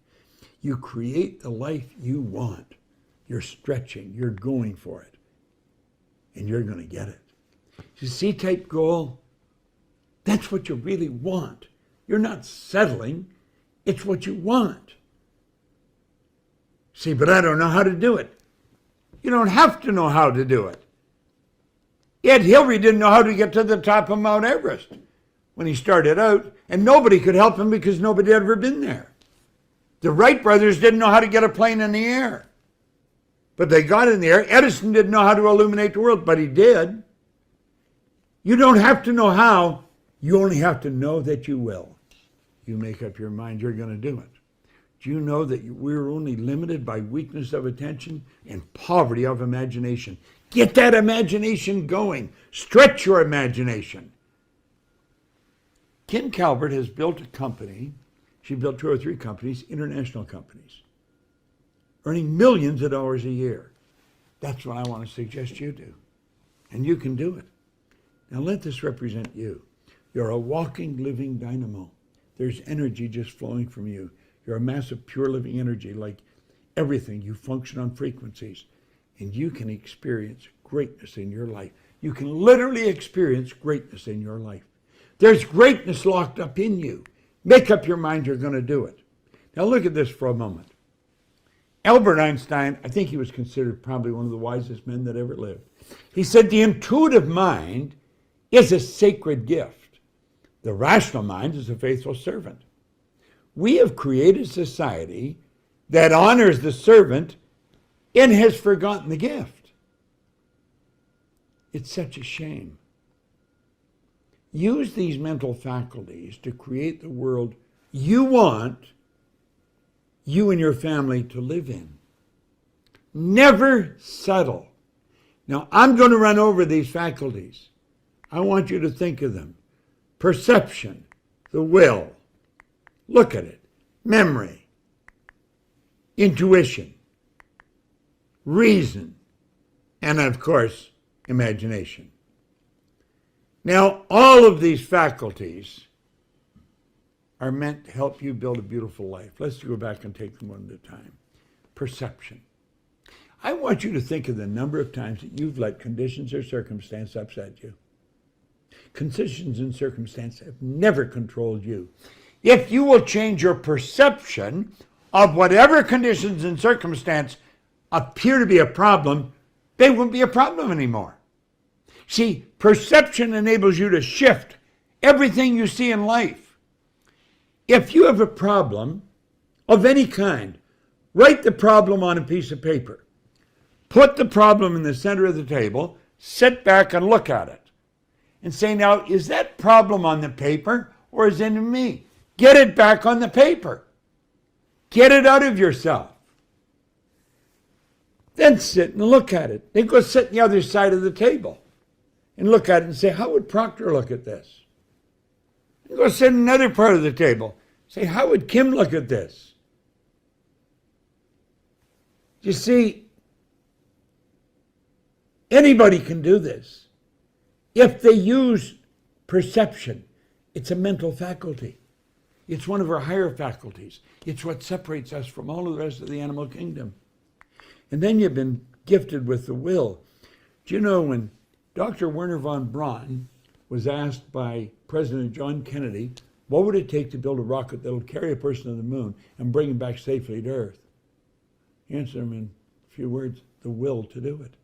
You create the life you want. You're stretching, you're going for it. And you're going to get it. The C-type goal, that's what you really want. You're not settling. It's what you want. See, but I don't know how to do it. You don't have to know how to do it. Ed Hillary didn't know how to get to the top of Mount Everest when he started out, and nobody could help him because nobody had ever been there. The Wright brothers didn't know how to get a plane in the air, but they got in the air. Edison didn't know how to illuminate the world, but he did. You don't have to know how. You only have to know that you will. You make up your mind you're going to do it. Do you know that we're only limited by weakness of attention and poverty of imagination? Get that imagination going. Stretch your imagination. Kim Calvert has built a company. She built 2 or 3 companies, international companies, earning millions of dollars a year. That's what I want to suggest you do. And you can do it. Now let this represent you. You're a walking, living dynamo. There's energy just flowing from you. You're a mass of pure living energy, like everything. You function on frequencies, and you can experience greatness in your life. You can literally experience greatness in your life. There's greatness locked up in you. Make up your mind you're going to do it. Now look at this for a moment. Albert Einstein, I think he was considered probably one of the wisest men that ever lived. He said the intuitive mind is a sacred gift. The rational mind is a faithful servant. We have created a society that honors the servant and has forgotten the gift. It's such a shame. Use these mental faculties to create the world you want you and your family to live in. Never settle. Now, I'm going to run over these faculties. I want you to think of them. Perception, the will. Look at it. Memory, intuition, reason, and of course, imagination. Now, all of these faculties are meant to help you build a beautiful life. Let's go back and take them one at a time. Perception. I want you to think of the number of times that you've let conditions or circumstance upset you. Conditions and circumstance have never controlled you. If you will change your perception of whatever conditions and circumstance appear to be a problem, they won't be a problem anymore. See, perception enables you to shift everything you see in life. If you have a problem of any kind, write the problem on a piece of paper. Put the problem in the center of the table, sit back and look at it. And say, now, is that problem on the paper or is it in me? Get it back on the paper. Get it out of yourself. Then sit and look at it. Then go sit on the other side of the table and look at it and say, how would Proctor look at this? And go sit in another part of the table. Say, how would Kim look at this? You see, anybody can do this. If they use perception, it's a mental faculty. It's one of our higher faculties. It's what separates us from all of the rest of the animal kingdom. And then you've been gifted with the will. Do you know when Dr. Wernher von Braun was asked by President John Kennedy, what would it take to build a rocket that will carry a person to the moon and bring him back safely to Earth? He answered him in a few words, the will to do it.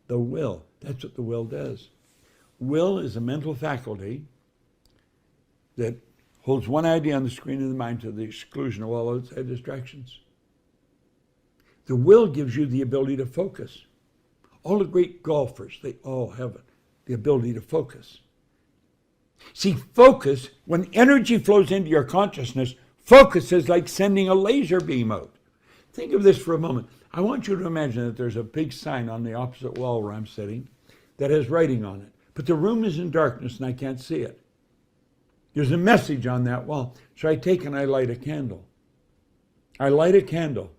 The will. That's what the will does. Will is a mental faculty that holds one idea on the screen of the mind to the exclusion of all outside distractions. The will gives you the ability to focus. All the great golfers, they all have it, the ability to focus. See, focus, when energy flows into your consciousness, focus is like sending a laser beam out. Think of this for a moment. I want you to imagine that there's a big sign on the opposite wall where I'm sitting that has writing on it. But the room is in darkness and I can't see it. There's a message on that wall. So I take and I light a candle. I light a candle.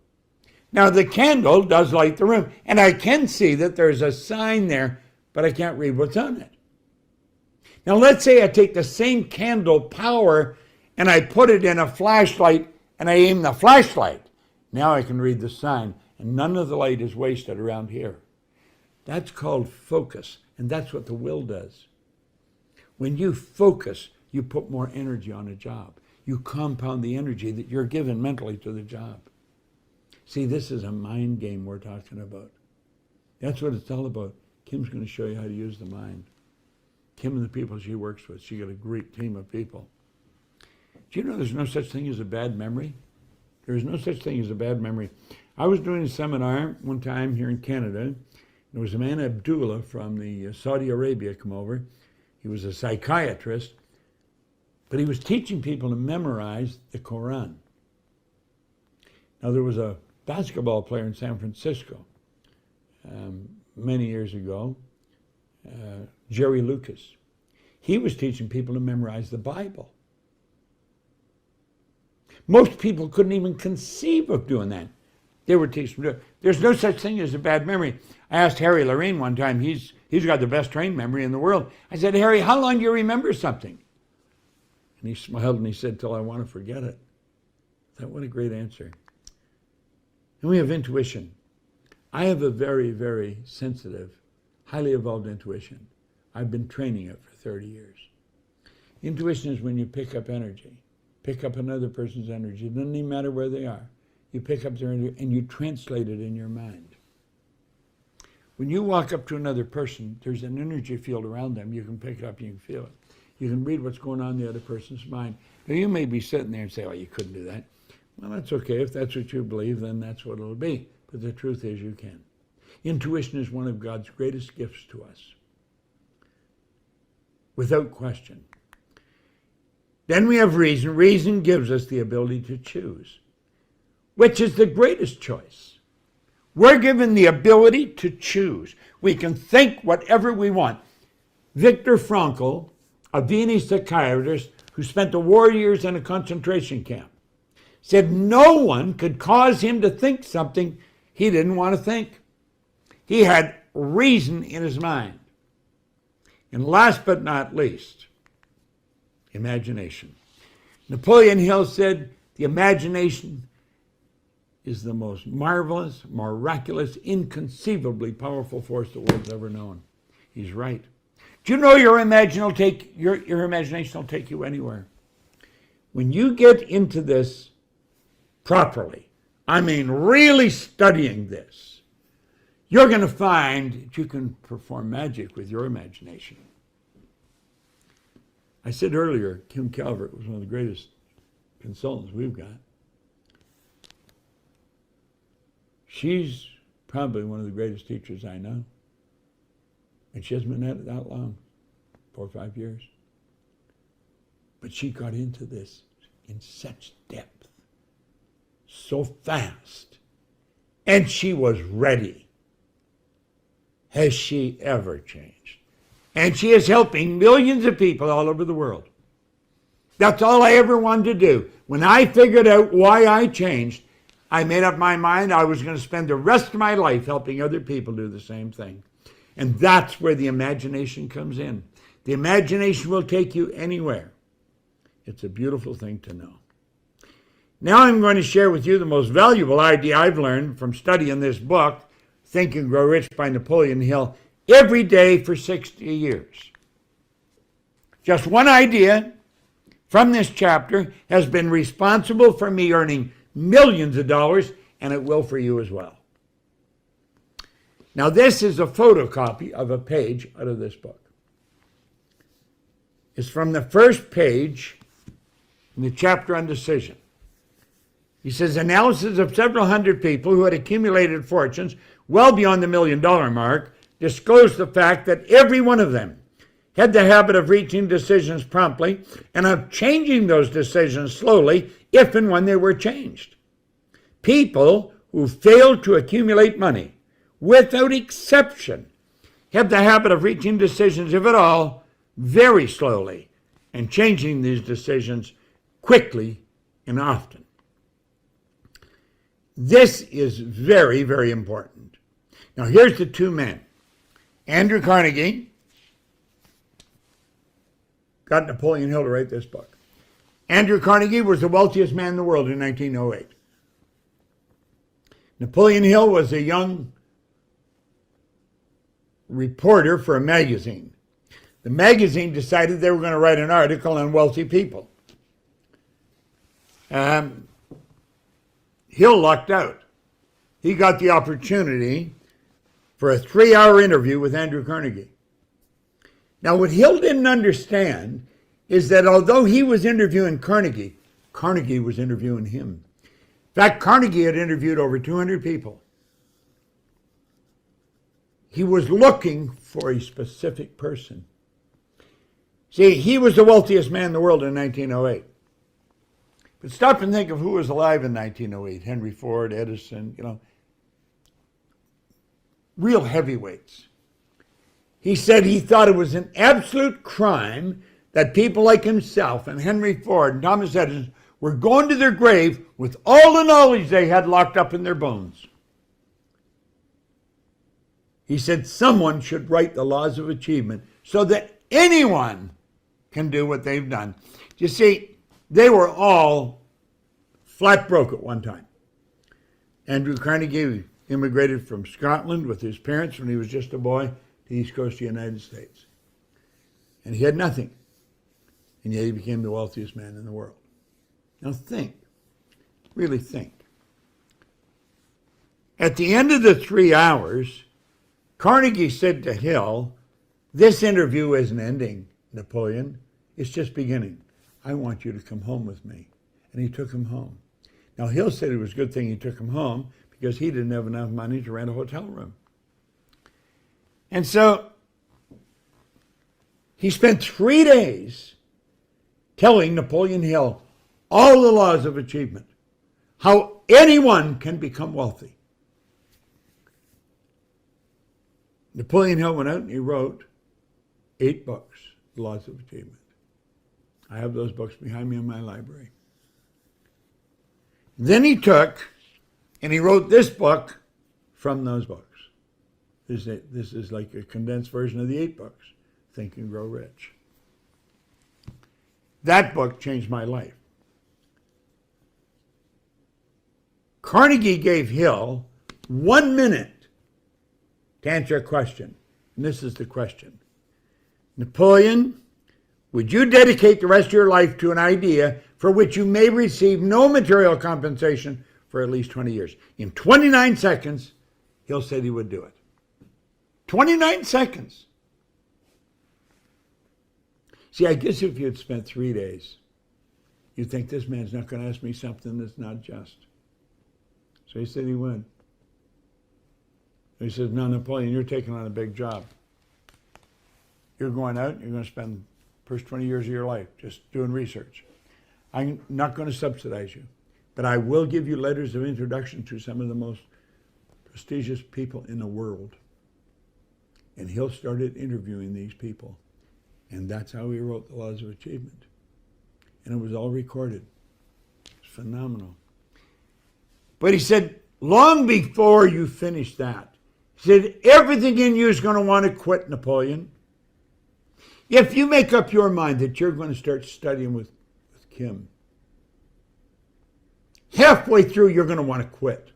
Now the candle does light the room. And I can see that there's a sign there, but I can't read what's on it. Now let's say I take the same candle power and I put it in a flashlight and I aim the flashlight. Now I can read the sign and none of the light is wasted around here. That's called focus. And that's what the will does. When you focus, you put more energy on a job. You compound the energy that you're given mentally to the job. See, this is a mind game we're talking about. That's what it's all about. Kim's going to show you how to use the mind. Kim and the people she works with, she got a great team of people. Do you know there's no such thing as a bad memory? There's no such thing as a bad memory. I was doing a seminar one time here in Canada. There was a man, Abdullah, from the Saudi Arabia come over. He was a psychiatrist, but he was teaching people to memorize the Quran. Now, there was a basketball player in San Francisco many years ago, Jerry Lucas. He was teaching people to memorize the Bible. Most people couldn't even conceive of doing that. They were teaching them to do it. There's no such thing as a bad memory. I asked Harry Lorraine one time, he's got the best trained memory in the world. I said, Harry, how long do you remember something? And he smiled and he said, till I want to forget it. I thought, what a great answer. And we have intuition. I have a very, very sensitive, highly evolved intuition. I've been training it for 30 years. Intuition is when you pick up energy, pick up another person's energy. It doesn't even matter where they are. You pick up their energy and you translate it in your mind. When you walk up to another person, there's an energy field around them. You can pick it up, you can feel it. You can read what's going on in the other person's mind. Now, you may be sitting there and say, oh, you couldn't do that. Well, that's okay. If that's what you believe, then that's what it'll be. But the truth is you can. Intuition is one of God's greatest gifts to us. Without question. Then we have reason. Reason gives us the ability to choose, which is the greatest choice. We're given the ability to choose. We can think whatever we want. Viktor Frankl, a Viennese psychiatrist who spent the war years in a concentration camp, said no one could cause him to think something he didn't want to think. He had reason in his mind. And last but not least, imagination. Napoleon Hill said, the imagination is the most marvelous, miraculous, inconceivably powerful force the world's ever known. He's right. Do you know your imagination will take you anywhere? When you get into this properly, I mean really studying this, you're going to find that you can perform magic with your imagination. I said earlier, Kim Calvert was one of the greatest consultants we've got. She's probably one of the greatest teachers I know. And she hasn't been at it that long, 4 or 5 years. But she got into this in such depth, so fast, and she was ready. Has she ever changed? And she is helping millions of people all over the world. That's all I ever wanted to do. When I figured out why I changed, I made up my mind I was going to spend the rest of my life helping other people do the same thing. And that's where the imagination comes in. The imagination will take you anywhere. It's a beautiful thing to know. Now I'm going to share with you the most valuable idea I've learned from studying this book, Think and Grow Rich by Napoleon Hill, every day for 60 years. Just one idea from this chapter has been responsible for me earning millions of dollars, and it will for you as well. Now this is a photocopy of a page out of this book. It's from the first page in the chapter on decision. He says, analysis of several hundred people who had accumulated fortunes well beyond the $1 million mark disclosed the fact that every one of them had the habit of reaching decisions promptly and of changing those decisions slowly if and when they were changed. People who failed to accumulate money, without exception, have the habit of reaching decisions, if at all, very slowly and changing these decisions quickly and often. This is very, very important. Now here's the two men. Andrew Carnegie got Napoleon Hill to write this book. Andrew Carnegie was the wealthiest man in the world in 1908. Napoleon Hill was a young reporter for a magazine. The magazine decided they were going to write an article on wealthy people. Hill lucked out. He got the opportunity for a 3-hour interview with Andrew Carnegie. Now, what Hill didn't understand is that although he was interviewing Carnegie, Carnegie was interviewing him. In fact, Carnegie had interviewed over 200 people. He was looking for a specific person. See, he was the wealthiest man in the world in 1908. But stop and think of who was alive in 1908. Henry Ford, Edison, real heavyweights. He said he thought it was an absolute crime that people like himself and Henry Ford and Thomas Edison were going to their grave with all the knowledge they had locked up in their bones. He said someone should write the laws of achievement so that anyone can do what they've done. You see, they were all flat broke at one time. Andrew Carnegie immigrated from Scotland with his parents when he was just a boy to the East Coast of the United States. And he had nothing. And yet he became the wealthiest man in the world. Now think, really think. At the end of the 3 hours, Carnegie said to Hill, this interview isn't ending, Napoleon. It's just beginning. I want you to come home with me. And he took him home. Now, Hill said it was a good thing he took him home because he didn't have enough money to rent a hotel room. And so he spent 3 days telling Napoleon Hill all the laws of achievement, how anyone can become wealthy. Napoleon Hill went out and he wrote 8 books, The Laws of Achievement. I have those books behind me in my library. Then he took and he wrote this book from those books. This is like a condensed version of the 8 books, Think and Grow Rich. That book changed my life. Carnegie gave Hill 1 minute to answer a question. And this is the question. Napoleon, would you dedicate the rest of your life to an idea for which you may receive no material compensation for at least 20 years. In 29 seconds, Hill said he would do it. 29 seconds. See, I guess if you had spent 3 days, you'd think this man's not going to ask me something that's not just. So he said he would. He says, no, Napoleon, you're taking on a big job. You're going out, you're going to spend the first 20 years of your life just doing research. I'm not going to subsidize you, but I will give you letters of introduction to some of the most prestigious people in the world. And Hill started interviewing these people. And that's how he wrote The Laws of Achievement. And it was all recorded. It's phenomenal. But he said, long before you finish that, he said, everything in you is going to want to quit, Napoleon. If you make up your mind that you're going to start studying with Kim, halfway through you're going to want to quit.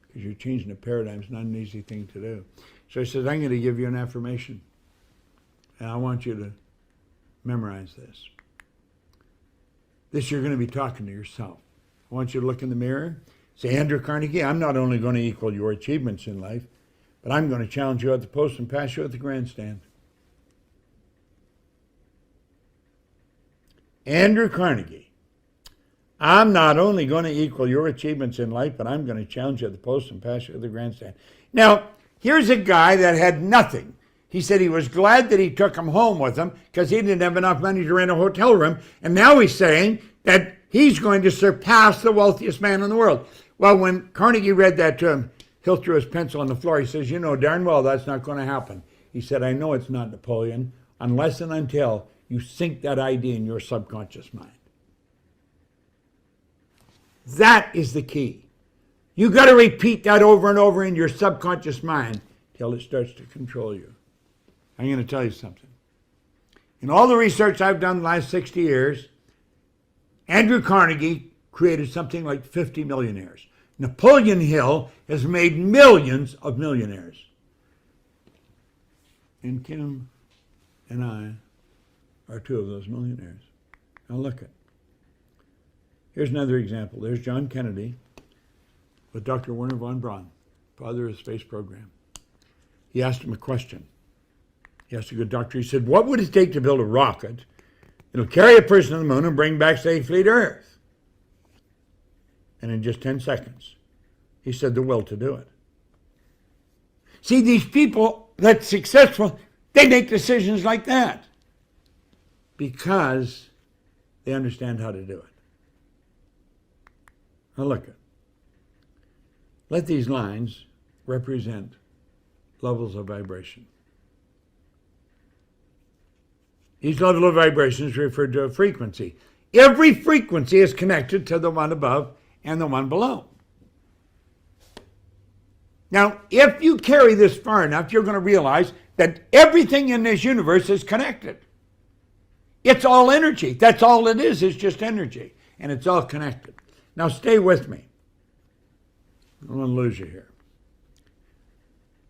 Because you're changing the paradigm. It's not an easy thing to do. So he says, I'm going to give you an affirmation. And I want you to memorize this. This you're going to be talking to yourself. I want you to look in the mirror. Say, Andrew Carnegie, I'm not only going to equal your achievements in life, but I'm going to challenge you at the post and pass you at the grandstand. Andrew Carnegie, I'm not only going to equal your achievements in life, but I'm going to challenge you at the post and pass you at the grandstand. Now, here's a guy that had nothing. He said he was glad that he took him home with him because he didn't have enough money to rent a hotel room. And now he's saying that he's going to surpass the wealthiest man in the world. Well, when Carnegie read that to him, Hill threw his pencil on the floor. He says, you know darn well that's not going to happen. He said, I know it's not, Napoleon, unless and until you sink that idea in your subconscious mind. That is the key. You got to repeat that over and over in your subconscious mind till it starts to control you. I'm going to tell you something. In all the research I've done the last 60 years, Andrew Carnegie created something like 50 millionaires. Napoleon Hill has made millions of millionaires. And Kim and I are two of those millionaires. Now look at. Here's another example. There's John Kennedy with Dr. Werner von Braun, father of the space program. He asked him a question. He asked a good doctor, he said, what would it take to build a rocket that'll carry a person to the moon and bring back safely to Earth? And in just 10 seconds, he said the will to do it. See, these people that's successful, they make decisions like that because they understand how to do it. Now look, let these lines represent levels of vibration. Each level of vibration is referred to a frequency. Every frequency is connected to the one above and the one below. Now, if you carry this far enough, you're going to realize that everything in this universe is connected. It's all energy. That's all it is just energy. And it's all connected. Now, stay with me. I don't want to lose you here.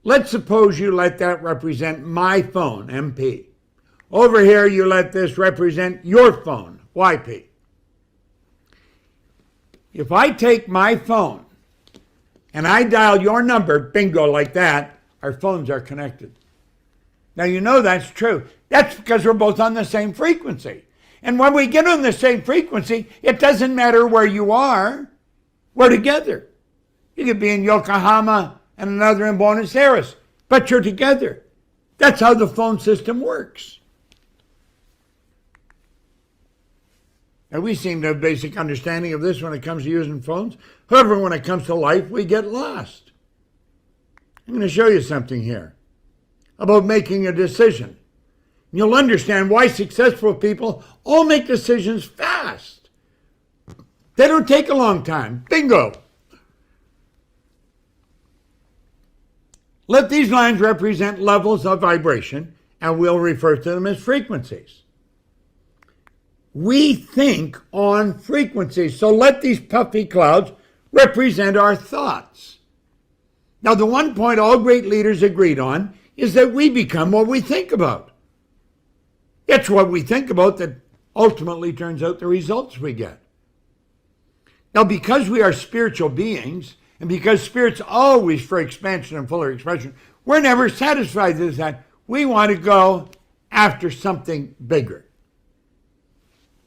Let's suppose you let that represent my phone, MP. Over here, you let this represent your phone, YP. If I take my phone and I dial your number, bingo, like that, our phones are connected. Now, you know that's true. That's because we're both on the same frequency. And when we get on the same frequency, it doesn't matter where you are. We're together. You could be in Yokohama and another in Buenos Aires, but you're together. That's how the phone system works. And we seem to have a basic understanding of this when it comes to using phones. However, when it comes to life, we get lost. I'm going to show you something here about making a decision. You'll understand why successful people all make decisions fast. They don't take a long time. Bingo. Let these lines represent levels of vibration, and we'll refer to them as frequencies. We think on frequencies, so let these puffy clouds represent our thoughts. Now, the one point all great leaders agreed on is that we become what we think about. It's what we think about that ultimately turns out the results we get. Now, because we are spiritual beings, and because spirit's always for expansion and fuller expression, we're never satisfied with that. We want to go after something bigger.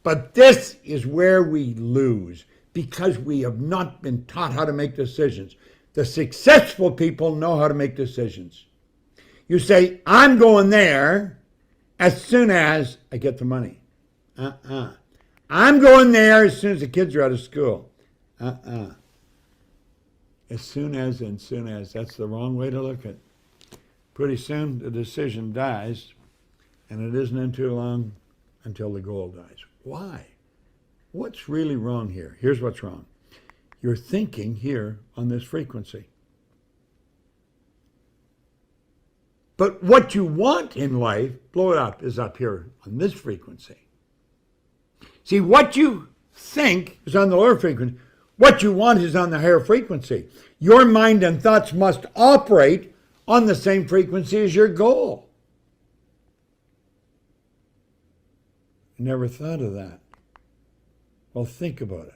But this is where we lose, because we have not been taught how to make decisions. The successful people know how to make decisions. You say, I'm going there as soon as I get the money. I'm going there as soon as the kids are out of school. As soon as, that's the wrong way to look at it. Pretty soon the decision dies, and it isn't too long until the goal dies. Why? What's really wrong here? Here's what's wrong. You're thinking here on this frequency. But what you want in life, blow it up, is up here on this frequency. See, what you think is on the lower frequency. What you want is on the higher frequency. Your mind and thoughts must operate on the same frequency as your goal. Never thought of that. Well, think about it.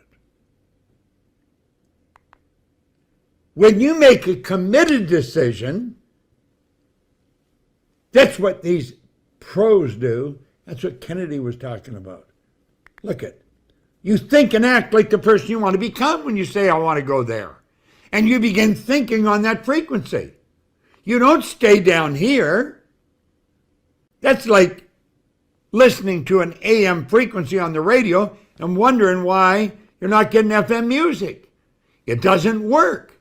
When you make a committed decision, that's what these pros do. That's what Kennedy was talking about. Look at, you think and act like the person you want to become when you say, I want to go there. And you begin thinking on that frequency. You don't stay down here. That's like listening to an AM frequency on the radio and wondering why you're not getting FM music. It doesn't work.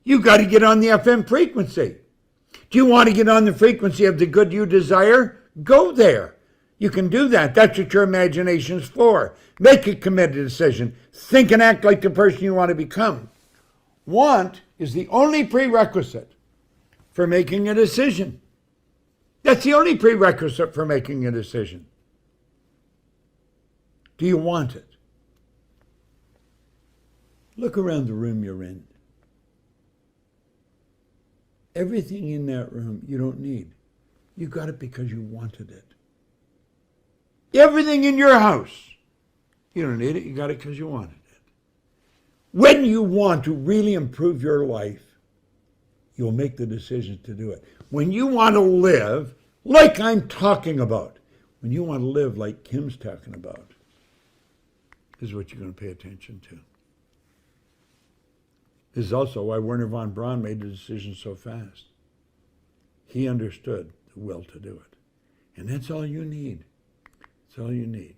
You got to get on the FM frequency. Do you want to get on the frequency of the good you desire? Go there. You can do that. That's what your imagination's for. Make a committed decision. Think and act like the person you want to become. Want is the only prerequisite for making a decision. That's the only prerequisite for making a decision. Do you want it? Look around the room you're in. Everything in that room you don't need. You got it because you wanted it. Everything in your house, you don't need it, you got it because you wanted it. When you want to really improve your life, you'll make the decisions to do it. When you want to live like I'm talking about, when you want to live like Kim's talking about, this is what you're going to pay attention to. This is also why Werner von Braun made the decision so fast. He understood the will to do it. And that's all you need. That's all you need.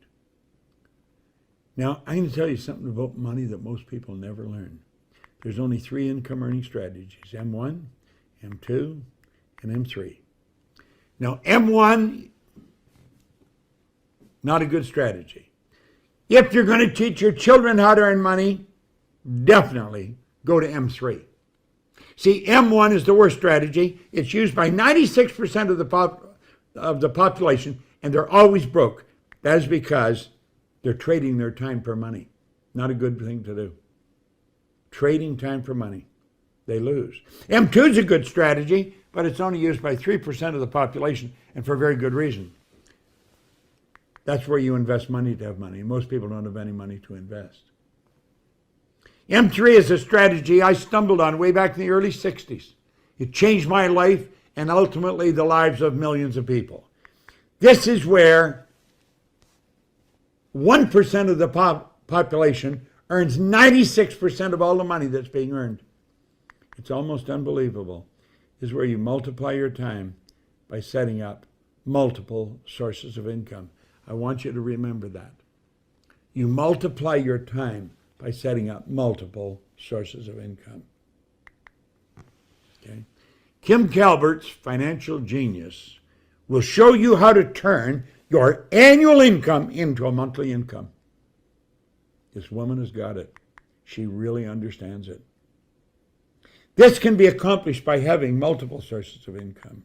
Now, I'm going to tell you something about money that most people never learn. There's only 3 income earning strategies, M1, M2, and M3. Now, M1, not a good strategy. If you're going to teach your children how to earn money, definitely go to M3. See, M1 is the worst strategy. It's used by 96% of the population, and they're always broke. That is because they're trading their time for money. Not a good thing to do. Trading time for money. They lose. M2 is a good strategy, but it's only used by 3% of the population, and for a very good reason. That's where you invest money to have money. Most people don't have any money to invest. M3 is a strategy I stumbled on way back in the early 60s. It changed my life and ultimately the lives of millions of people. This is where 1% of the population earns 96% of all the money that's being earned. It's almost unbelievable. This is where you multiply your time by setting up multiple sources of income. I want you to remember that. You multiply your time by setting up multiple sources of income. Okay? Kim Calvert's Financial Genius will show you how to turn your annual income into a monthly income. This woman has got it. She really understands it. This can be accomplished by having multiple sources of income.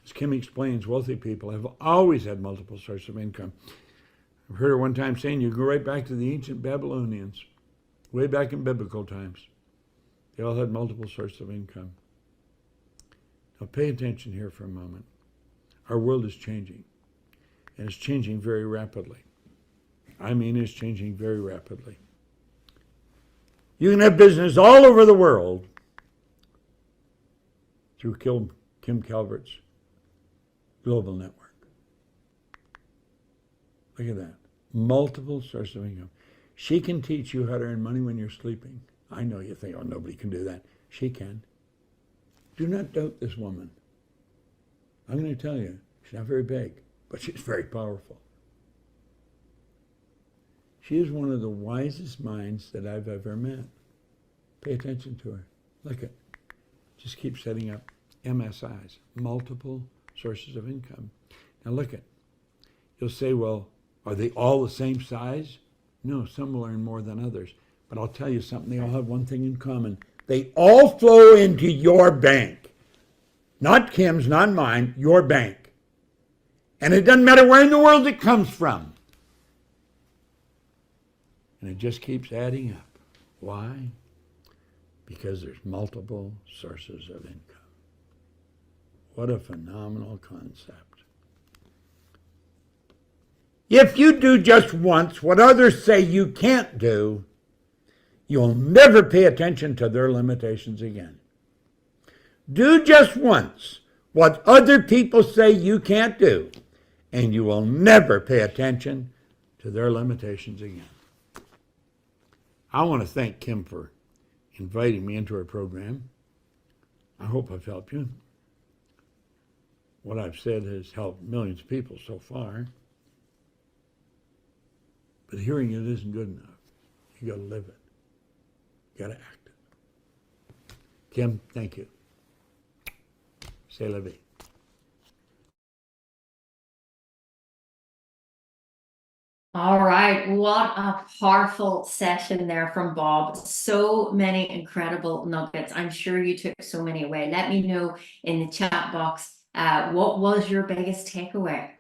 As Kim explains, wealthy people have always had multiple sources of income. I've heard her one time saying, you go right back to the ancient Babylonians, way back in biblical times. They all had multiple sources of income. Now pay attention here for a moment. Our world is changing. And it's changing very rapidly. I mean, it's changing very rapidly. You can have business all over the world through Kim Calvert's global network. Look at that. Multiple sources of income. She can teach you how to earn money when you're sleeping. I know you think, oh, nobody can do that. She can. Do not doubt this woman. I'm going to tell you, she's not very big, but she's very powerful. She is one of the wisest minds that I've ever met. Pay attention to her. Look at, just keep setting up MSIs, multiple sources of income. Now look at, you'll say, well, are they all the same size? No, some will earn more than others. But I'll tell you something, they all have one thing in common. They all flow into your bank. Not Kim's, not mine, your bank. And it doesn't matter where in the world it comes from. And it just keeps adding up. Why? Because there's multiple sources of income. What a phenomenal concept. If you do just once what others say you can't do, you'll never pay attention to their limitations again. Do just once what other people say you can't do, and you will never pay attention to their limitations again. I want to thank Kim for inviting me into her program. I hope I've helped you. What I've said has helped millions of people so far. But hearing it isn't good enough. You got to live it. You got to act it. Kim, thank you. C'est la vie. All right, what a powerful session there from Bob. So many incredible nuggets. I'm sure you took so many away. Let me know in the chat box, what was your biggest takeaway?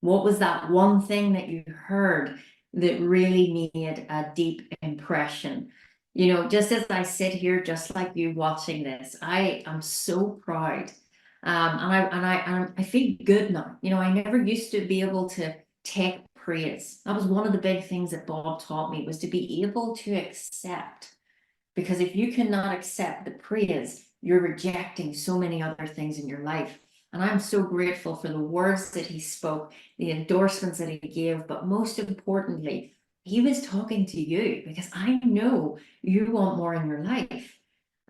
What was that one thing that you heard that really made a deep impression? You know, just as I sit here, just like you watching this, I am so proud. And I feel good now. You know, I never used to be able to take praise. That was one of the big things that Bob taught me, was to be able to accept. Because if you cannot accept the praise, you're rejecting so many other things in your life. And I'm so grateful for the words that he spoke, the endorsements that he gave, but most importantly, he was talking to you, because I know you want more in your life.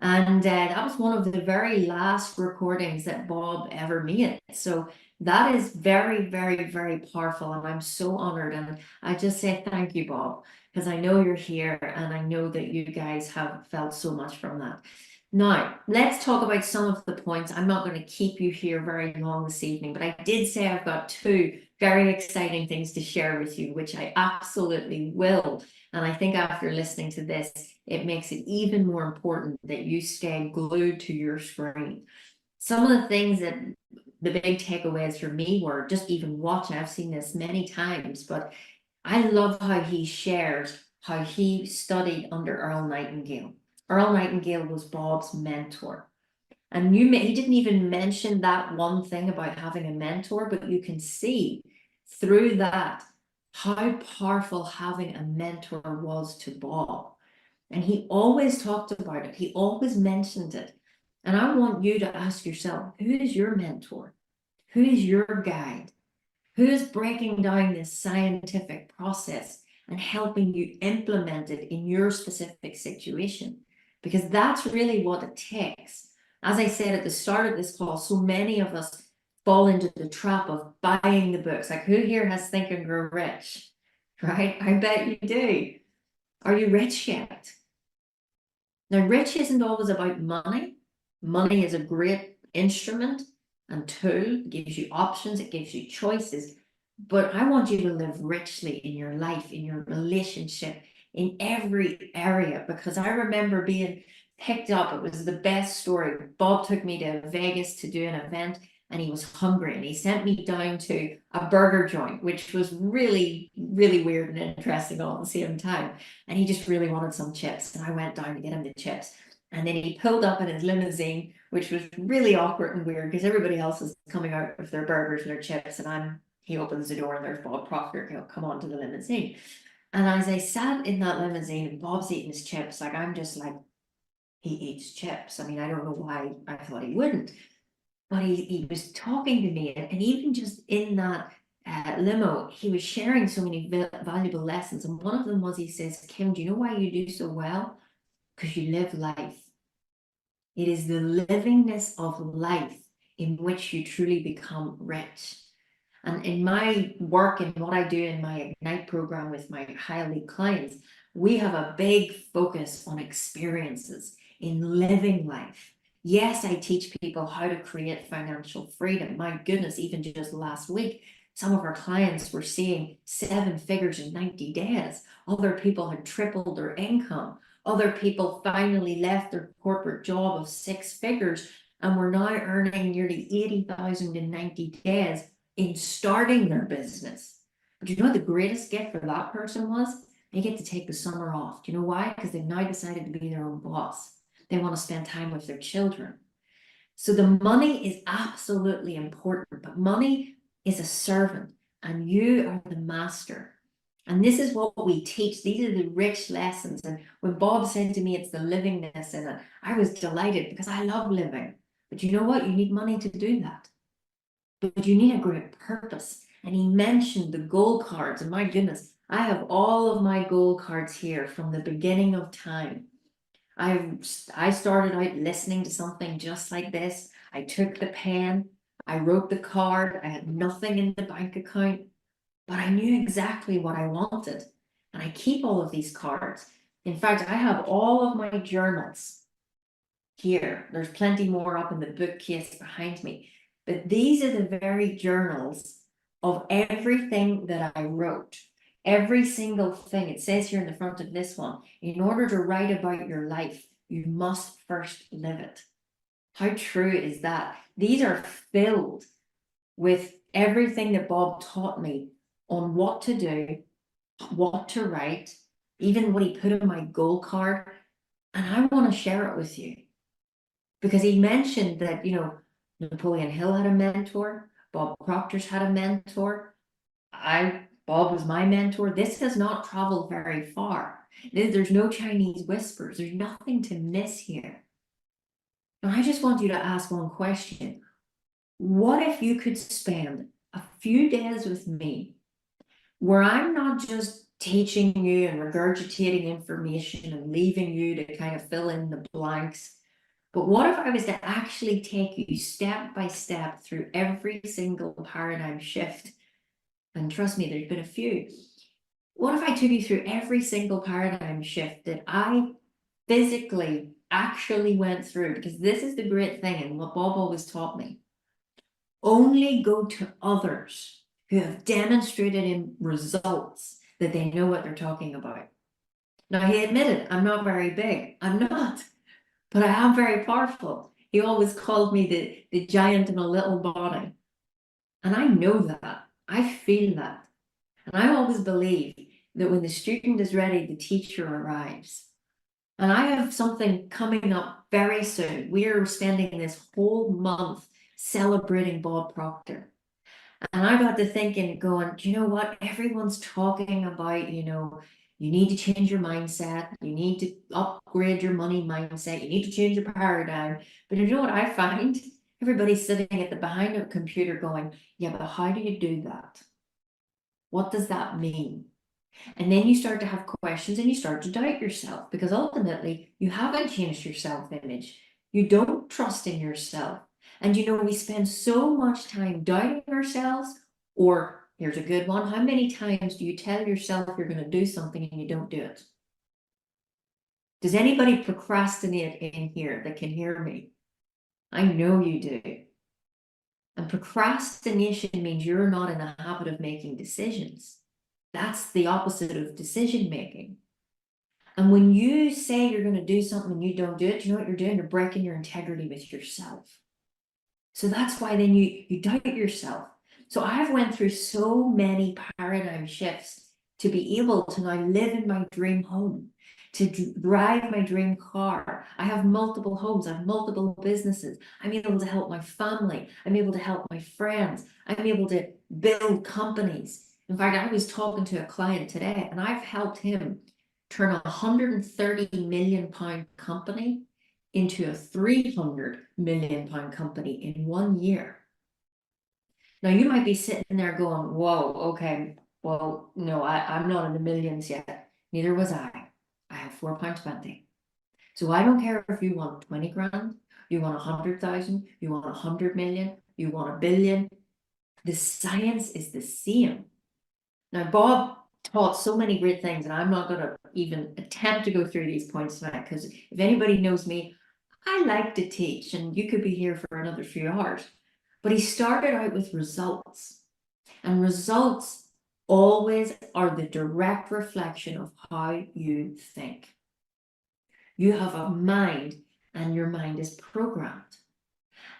And that was one of the very last recordings that Bob ever made. So that is very, very, very powerful. And I'm so honored. And I just say thank you, Bob, because I know you're here and I know that you guys have felt so much from that. Now, let's talk about some of the points. I'm not going to keep you here very long this evening, but I did say I've got two very exciting things to share with you, which I absolutely will. And I think after listening to this, it makes it even more important that you stay glued to your screen. Some of the things that the big takeaways for me were just even watching, I've seen this many times, but I love how he shares how he studied under Earl Nightingale. Earl Nightingale was Bob's mentor. And he didn't even mention that one thing about having a mentor, but you can see through that how powerful having a mentor was to Bob. And he always talked about it. He always mentioned it. And I want you to ask yourself, who is your mentor? Who is your guide? Who is breaking down this scientific process and helping you implement it in your specific situation? Because that's really what it takes. As I said at the start of this call, so many of us fall into the trap of buying the books. Like, who here has Think and Grow Rich? Right? I bet you do. Are you rich yet? Now, rich isn't always about money. Money is a great instrument and tool. It gives you options, it gives you choices. But I want you to live richly in your life, in your relationship, in every area, because I remember being picked up. It was the best story. Bob took me to Vegas to do an event, and he was hungry, and he sent me down to a burger joint, which was really, really weird and interesting all at the same time. And he just really wanted some chips, and I went down to get him the chips. And then he pulled up in his limousine, which was really awkward and weird because everybody else is coming out with their burgers and their chips, and I'm he opens the door and there's Bob Proctor, come on to the limousine. And as I sat in that limousine and Bob's eating his chips, like I'm just like, he eats chips. I mean, I don't know why I thought he wouldn't, but he was talking to me, and even just in that limo, he was sharing so many valuable lessons. And one of them was, he says, Kim, do you know why you do so well? Because you live life. It is the livingness of life in which you truly become rich. And in my work and what I do in my Ignite program with my high elite clients, we have a big focus on experiences in living life. Yes, I teach people how to create financial freedom. My goodness, even just last week, some of our clients were seeing 7 figures in 90 days. Other people had tripled their income. Other people finally left their corporate job of 6 figures and were now earning nearly 80,000 in 90 days in starting their business. But you know what the greatest gift for that person was? They get to take the summer off. Do you know why? Because they've now decided to be their own boss. They want to spend time with their children. So the money is absolutely important, but money is a servant and you are the master. And this is what we teach. These are the rich lessons. And when Bob said to me, it's the livingness in it, I was delighted because I love living. But you know what? You need money to do that. But you need a great purpose. And he mentioned the goal cards. And my goodness, I have all of my goal cards here from the beginning of time. I started out listening to something just like this. I took the pen, I wrote the card. I had nothing in the bank account, but I knew exactly what I wanted. And I keep all of these cards. In fact, I have all of my journals here. There's plenty more up in the bookcase behind me. But these are the very journals of everything that I wrote. Every single thing. It says here in the front of this one, in order to write about your life, you must first live it. How true is that? These are filled with everything that Bob taught me on what to do, what to write, even what he put in my goal card. And I want to share it with you. Because he mentioned that, you know, Napoleon Hill had a mentor, Bob Proctor's had a mentor. Bob was my mentor. This has not traveled very far. There's no Chinese whispers. There's nothing to miss here. And I just want you to ask one question. What if you could spend a few days with me where I'm not just teaching you and regurgitating information and leaving you to kind of fill in the blanks, but what if I was to actually take you step by step through every single paradigm shift? And trust me, there's been a few. What if I took you through every single paradigm shift that I physically actually went through? Because this is the great thing, and what Bob always taught me. Only go to others who have demonstrated in results that they know what they're talking about. Now, he admitted, I'm not very big. I'm not. But I am very powerful. He always called me the giant in a little body. And I know that. I feel that. And I always believe that when the student is ready, the teacher arrives. And I have something coming up very soon. We are spending this whole month celebrating Bob Proctor. And I got to thinking, going, do you know what? Everyone's talking about, you know, you need to change your mindset. You need to upgrade your money mindset. You need to change your paradigm. But you know what I find? Everybody's sitting at the behind a computer going, yeah, but how do you do that? What does that mean? And then you start to have questions and you start to doubt yourself, because ultimately you haven't changed your self-image. You don't trust in yourself. And you know, we spend so much time doubting ourselves. Or here's a good one. How many times do you tell yourself you're going to do something and you don't do it? Does anybody procrastinate in here that can hear me? I know you do. And procrastination means you're not in the habit of making decisions. That's the opposite of decision making. And when you say you're going to do something and you don't do it, you know what you're doing? You're breaking your integrity with yourself. So that's why then you doubt yourself. So I've went through so many paradigm shifts to be able to now live in my dream home, to drive my dream car. I have multiple homes, I have multiple businesses. I'm able to help my family. I'm able to help my friends. I'm able to build companies. In fact, I was talking to a client today and I've helped him turn a £130 million company into a £300 million company in 1 year. Now you might be sitting there going, whoa, okay, well, no, I'm not in the millions yet. Neither was I. I have £4.20. So I don't care if you want 20 grand, you want 100,000, you want 100 million, you want a billion. The science is the same. Now, Bob taught so many great things, and I'm not going to even attempt to go through these points tonight, because if anybody knows me, I like to teach, and you could be here for another few hours. But he started out with results, and results always are the direct reflection of how you think. You have a mind, and your mind is programmed.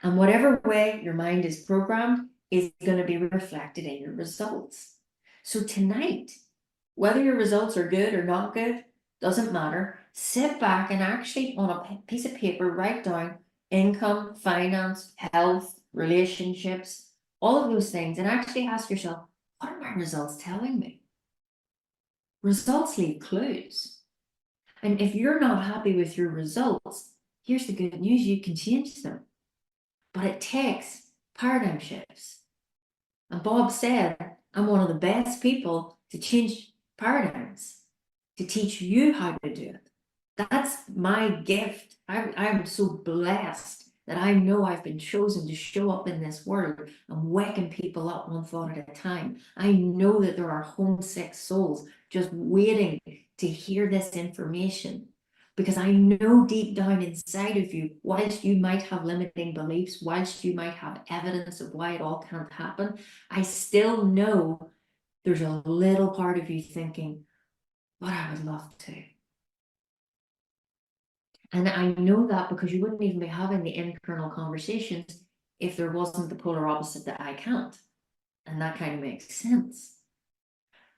And whatever way your mind is programmed is going to be reflected in your results. So tonight, whether your results are good or not good, doesn't matter. Sit back and actually on a piece of paper, write down income, finance, health, relationships, all of those things, and actually ask yourself, what are my results telling me? Results leave clues. And if you're not happy with your results, here's the good news, you can change them. But it takes paradigm shifts. And Bob said, I'm one of the best people to change paradigms, to teach you how to do it. That's my gift. I'm so blessed that I know I've been chosen to show up in this world and waking people up one thought at a time. I know that there are homesick souls just waiting to hear this information, because I know deep down inside of you, whilst you might have limiting beliefs, whilst you might have evidence of why it all can't happen, I still know there's a little part of you thinking, but I would love to. And I know that because you wouldn't even be having the internal conversations if there wasn't the polar opposite that I can't. And that kind of makes sense.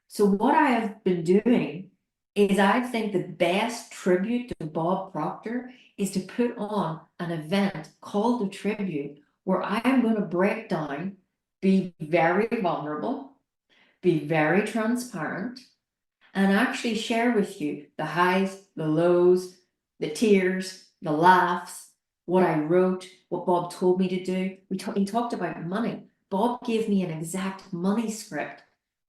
So what I have been doing is, I think the best tribute to Bob Proctor is to put on an event called the Tribute, where I am going to break down, be very vulnerable, be very transparent, and actually share with you the highs, the lows, the tears, the laughs, what I wrote, what Bob told me to do. He talked about money. Bob gave me an exact money script,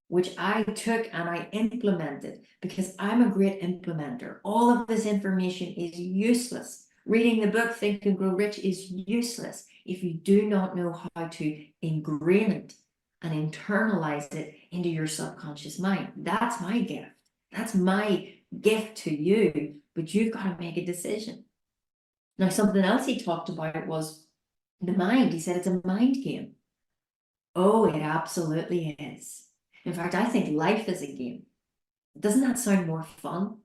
which I took and I implemented, because I'm a great implementer. All of this information is useless. Reading the book Think and Grow Rich is useless if you do not know how to ingrain it and internalize it into your subconscious mind. That's my gift. That's my gift to you, but you've got to make a decision. Now, something else he talked about was the mind. He said it's a mind game. Oh, it absolutely is. In fact, I think life is a game. Doesn't that sound more fun?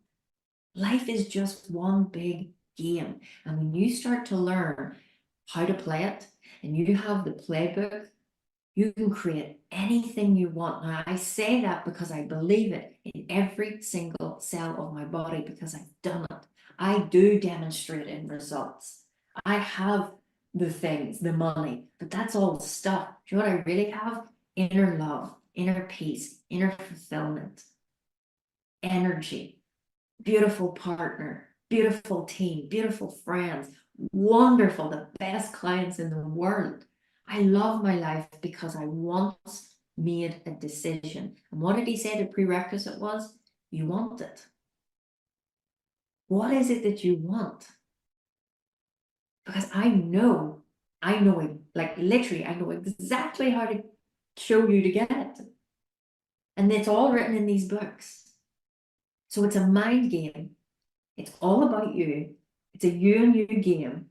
Life is just one big game. And when you start to learn how to play it, and you have the playbook, you can create anything you want. Now, I say that because I believe it in every single cell of my body, because I've done it. I do demonstrate in results. I have the things, the money, but that's all stuff. Do you know what I really have? Inner love, inner peace, inner fulfillment, energy, beautiful partner, beautiful team, beautiful friends, wonderful, the best clients in the world. I love my life because I once made a decision. And what did he say the prerequisite was? You want it. What is it that you want? Because I know it, like literally, I know exactly how to show you to get it. And it's all written in these books. So it's a mind game. It's all about you. It's a you and you game,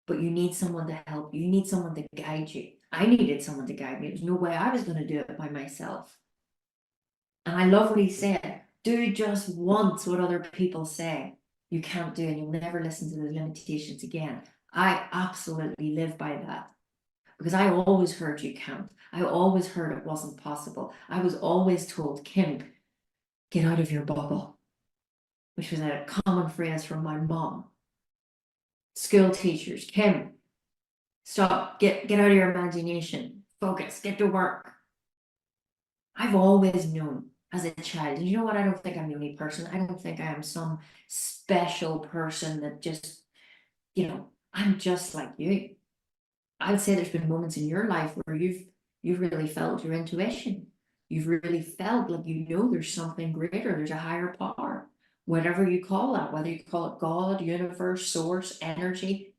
but you need someone to help you. You need someone to guide you. I needed someone to guide me. There's no way I was going to do it by myself. And I love what he said. Do just once what other people say you can't do, and you'll never listen to the limitations again. I absolutely live by that, because I always heard you can't. I always heard it wasn't possible. I was always told, Kim, get out of your bubble. which was a common phrase from my mom. School teachers, Kim, stop, get out of your imagination, focus, get to work. I've always known as a child, and you know what, I don't think I'm the only person. I don't think I am some special person that just, you know, I'm just like you. I'd say there's been moments in your life where you've really felt your intuition. You've really felt like, you know, there's something greater, there's a higher power, whatever you call that, whether you call it God, universe, source, energy,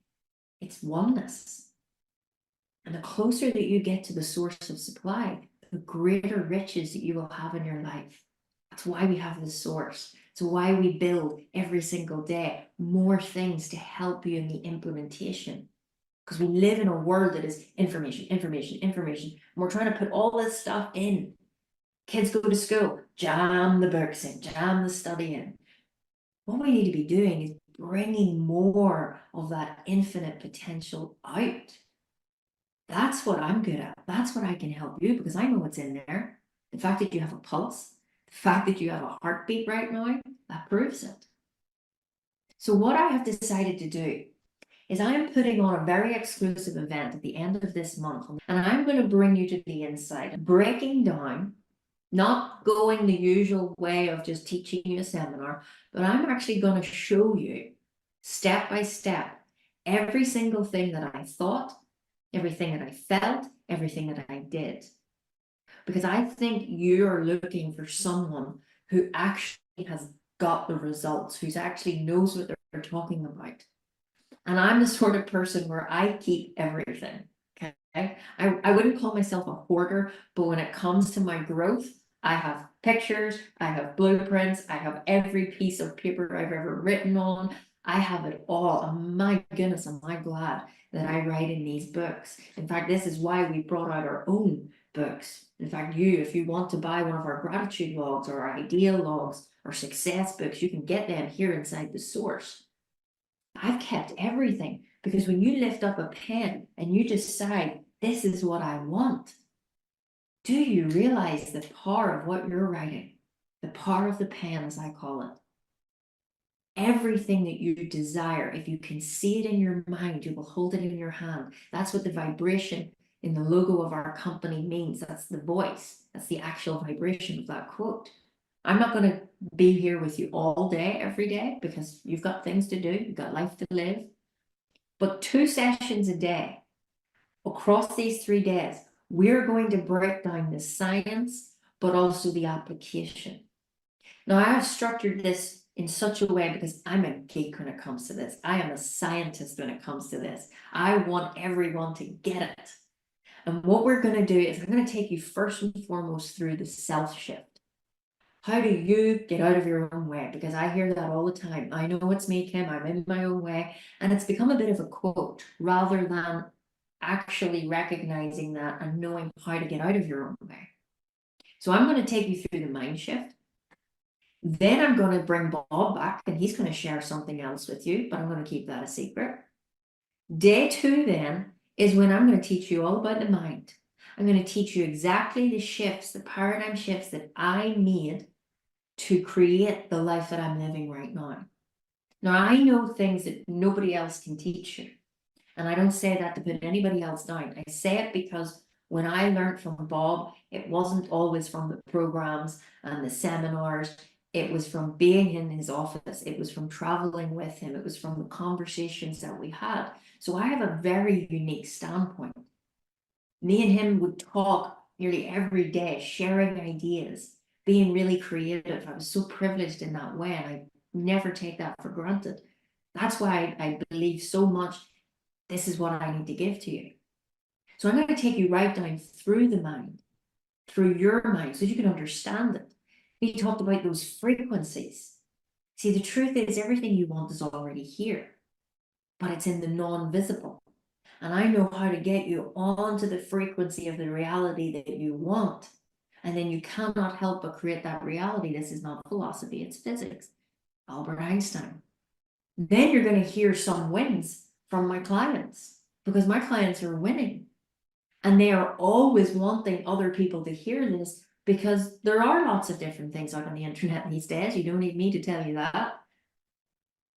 it's oneness. And the closer that you get to the source of supply, the greater riches that you will have in your life. That's why we have the source. It's why we build every single day more things to help you in the implementation. Because we live in a world that is information, information, information. And we're trying to put all this stuff in. Kids go to school, jam the books in, jam the study in. What we need to be doing is bringing more of that infinite potential out. That's what I'm good at. That's what I can help you, because I know what's in there. The fact that you have a pulse, the fact that you have a heartbeat right now, that proves it. So what I have decided to do is I am putting on a very exclusive event at the end of this month, and I'm going to bring you to the inside, breaking down, not going the usual way of just teaching you a seminar, but I'm actually going to show you step by step every single thing that I thought, everything that I felt, everything that I did. Because I think you're looking for someone who actually has got the results, who actually knows what they're talking about. And I'm the sort of person where I keep everything, okay? I wouldn't call myself a hoarder, but when it comes to my growth, I have pictures, I have blueprints, I have every piece of paper I've ever written on. I have it all, and my goodness, am I glad that I write in these books. In fact, this is why we brought out our own books. In fact, if you want to buy one of our gratitude logs or our idea logs or success books, you can get them here inside the source. I've kept everything, because when you lift up a pen and you decide, this is what I want, do you realize the power of what you're writing? The power of the pen, as I call it. Everything that you desire, if you can see it in your mind, you will hold it in your hand. That's what the vibration in the logo of our company means. That's the voice. That's the actual vibration of that quote. I'm not going to be here with you all day, every day, because you've got things to do. You've got life to live. But 2 sessions a day, across these 3 days, we're going to break down the science, but also the application. Now, I have structured this in such a way because I'm a geek when it comes to this. I am a scientist when it comes to this. I want everyone to get it. And what we're going to do is I'm going to take you first and foremost through the self shift. How do you get out of your own way? Because I hear that all the time. I know it's me, Kim, I'm in my own way. And it's become a bit of a quote rather than actually recognizing that and knowing how to get out of your own way. So I'm going to take you through the mind shift. Then I'm going to bring Bob back, and he's going to share something else with you, but I'm going to keep that a secret. Day 2 then is when I'm going to teach you all about the mind. I'm going to teach you exactly the shifts, the paradigm shifts that I made to create the life that I'm living right now. Now, I know things that nobody else can teach you. And I don't say that to put anybody else down. I say it because when I learned from Bob, it wasn't always from the programs and the seminars. It was from being in his office. It was from traveling with him. It was from the conversations that we had. So I have a very unique standpoint. Me and him would talk nearly every day, sharing ideas, being really creative. I was so privileged in that way, and I never take that for granted. That's why I believe so much this is what I need to give to you. So I'm going to take you right down through the mind, through your mind, so you can understand it. We talked about those frequencies. See, the truth is everything you want is already here, but it's in the non-visible. And I know how to get you onto the frequency of the reality that you want. And then you cannot help but create that reality. This is not philosophy, it's physics. Albert Einstein. Then you're going to hear some wins from my clients, because my clients are winning. And they are always wanting other people to hear this, because there are lots of different things out on the internet these days. You don't need me to tell you that.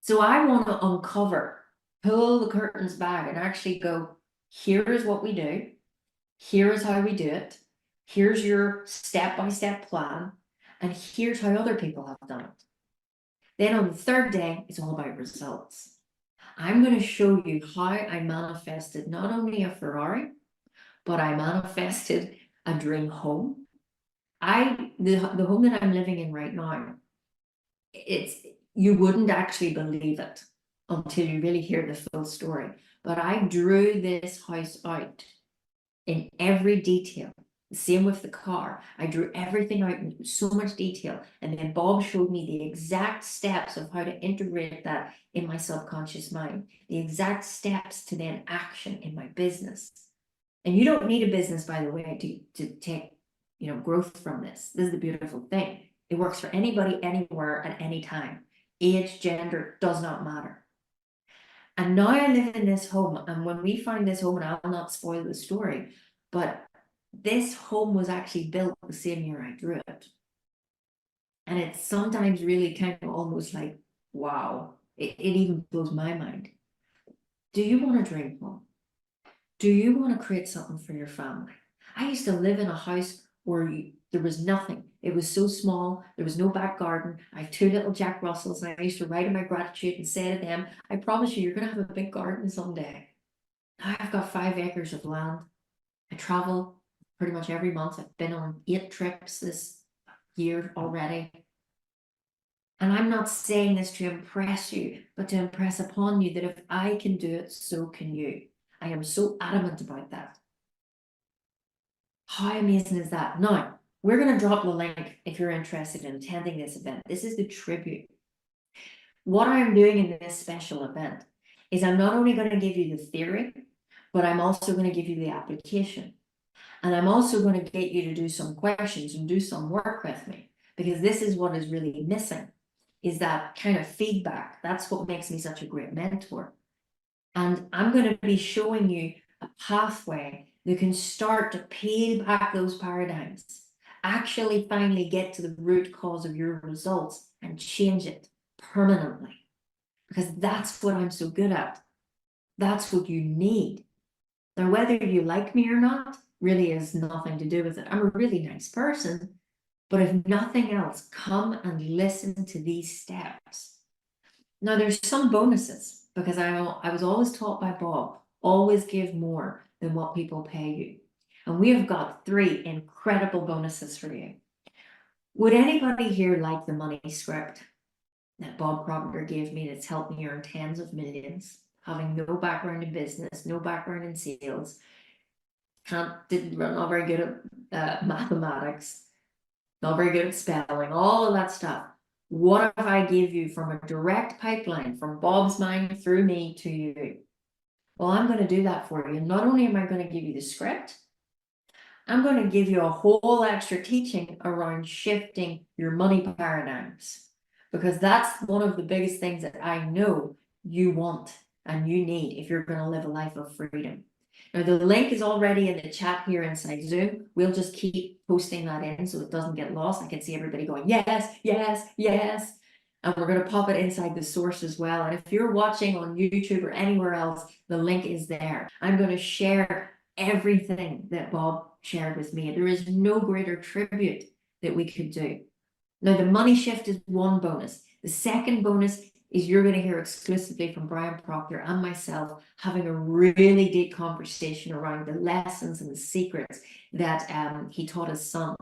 So I want to uncover, pull the curtains back and actually go, here is what we do. Here is how we do it. Here's your step-by-step plan. And here's how other people have done it. Then on the third day, it's all about results. I'm going to show you how I manifested not only a Ferrari, but I manifested a dream home. The home that I'm living in right now, you wouldn't actually believe it until you really hear the full story. But I drew this house out in every detail. Same with the car. I drew everything out in so much detail. And then Bob showed me the exact steps of how to integrate that in my subconscious mind, the exact steps to then action in my business. And you don't need a business, by the way, to take, growth from this. This is the beautiful thing. It works for anybody, anywhere, at any time. Age, gender, does not matter. And now I live in this home, and when we find this home, and I'll not spoil the story, but this home was actually built the same year I drew it. And it's sometimes really kind of almost like, wow, it even blows my mind. Do you want a dream home? Do you want to create something for your family? I used to live in a house where there was nothing. It was so small. There was no back garden. I have 2 little Jack Russells, and I used to write in my gratitude and say to them, I promise you're going to have a big garden someday. I've got 5 acres of land. I travel pretty much every month. I've been on 8 trips this year already. And I'm not saying this to impress you, but to impress upon you that if I can do it, so can you. I am so adamant about that. How amazing is that? Now, we're going to drop the link if you're interested in attending this event. This is the tribute. What I'm doing in this special event is I'm not only going to give you the theory, but I'm also going to give you the application. And I'm also going to get you to do some questions and do some work with me, because this is what is really missing, is that kind of feedback. That's what makes me such a great mentor. And I'm going to be showing you a pathway that can start to peel back those paradigms, actually finally get to the root cause of your results and change it permanently. Because that's what I'm so good at. That's what you need. Now, whether you like me or not really has nothing to do with it. I'm a really nice person, but if nothing else, come and listen to these steps. Now, there's some bonuses, because I was always taught by Bob, always give more than what people pay you. And we have got 3 incredible bonuses for you. Would anybody here like the money script that Bob Proctor gave me that's helped me earn tens of millions, having no background in business, no background in sales, not very good at mathematics, not very good at spelling, all of that stuff? What if I give you from a direct pipeline from Bob's mind through me to you? Well, I'm going to do that for you. Not only am I going to give you the script, I'm going to give you a whole extra teaching around shifting your money paradigms, because that's one of the biggest things that I know you want and you need if you're going to live a life of freedom. Now, the link is already in the chat here inside Zoom. We'll just keep posting that in so it doesn't get lost. I can see everybody going, yes, yes, yes. And we're going to pop it inside the source as well. And if you're watching on YouTube or anywhere else, the link is there. I'm going to share everything that Bob shared with me. There is no greater tribute that we could do. Now, the money shift is one bonus. The second bonus is you're going to hear exclusively from Brian Proctor and myself having a really deep conversation around the lessons and the secrets that he taught his son.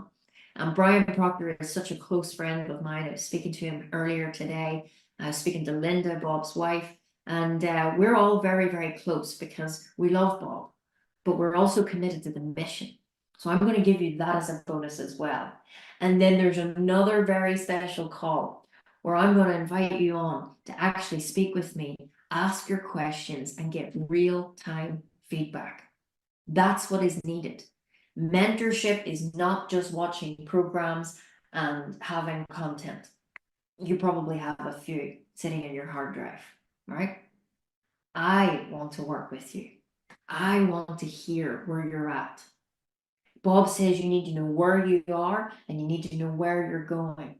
And Brian Proctor is such a close friend of mine. I was speaking to him earlier today. I was speaking to Linda, Bob's wife, and we're all very, very close because we love Bob, but we're also committed to the mission. So I'm going to give you that as a bonus as well. And then there's another very special call where I'm going to invite you on to actually speak with me, ask your questions, and get real-time feedback. That's what is needed. Mentorship is not just watching programs and having content. You probably have a few sitting in your hard drive, right? I want to work with you. I want to hear where you're at. Bob says you need to know where you are and you need to know where you're going.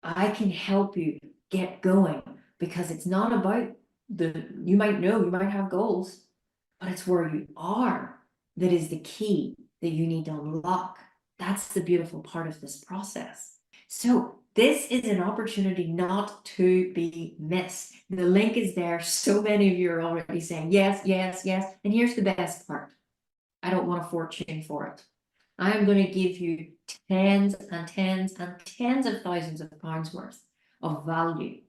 I can help you get going, because it's not about you might have goals, but it's where you are that is the key that you need to unlock. That's the beautiful part of this process. So this is an opportunity not to be missed. The link is there. So many of you are already saying yes, yes, yes. And here's the best part. I don't want a fortune for it. I am going to give you tens and tens and tens of thousands of pounds worth of value.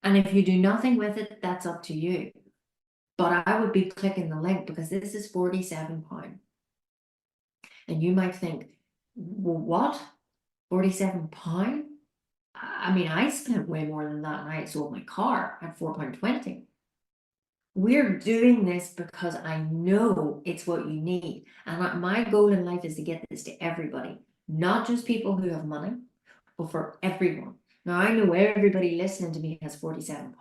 And if you do nothing with it, that's up to you. But I would be clicking the link because this is £47. And you might think, well, what? £47? I mean, I spent way more than that, and I sold my car at £4.20. We're doing this because I know it's what you need. And my goal in life is to get this to everybody, not just people who have money, but for everyone. Now, I know everybody listening to me has £47.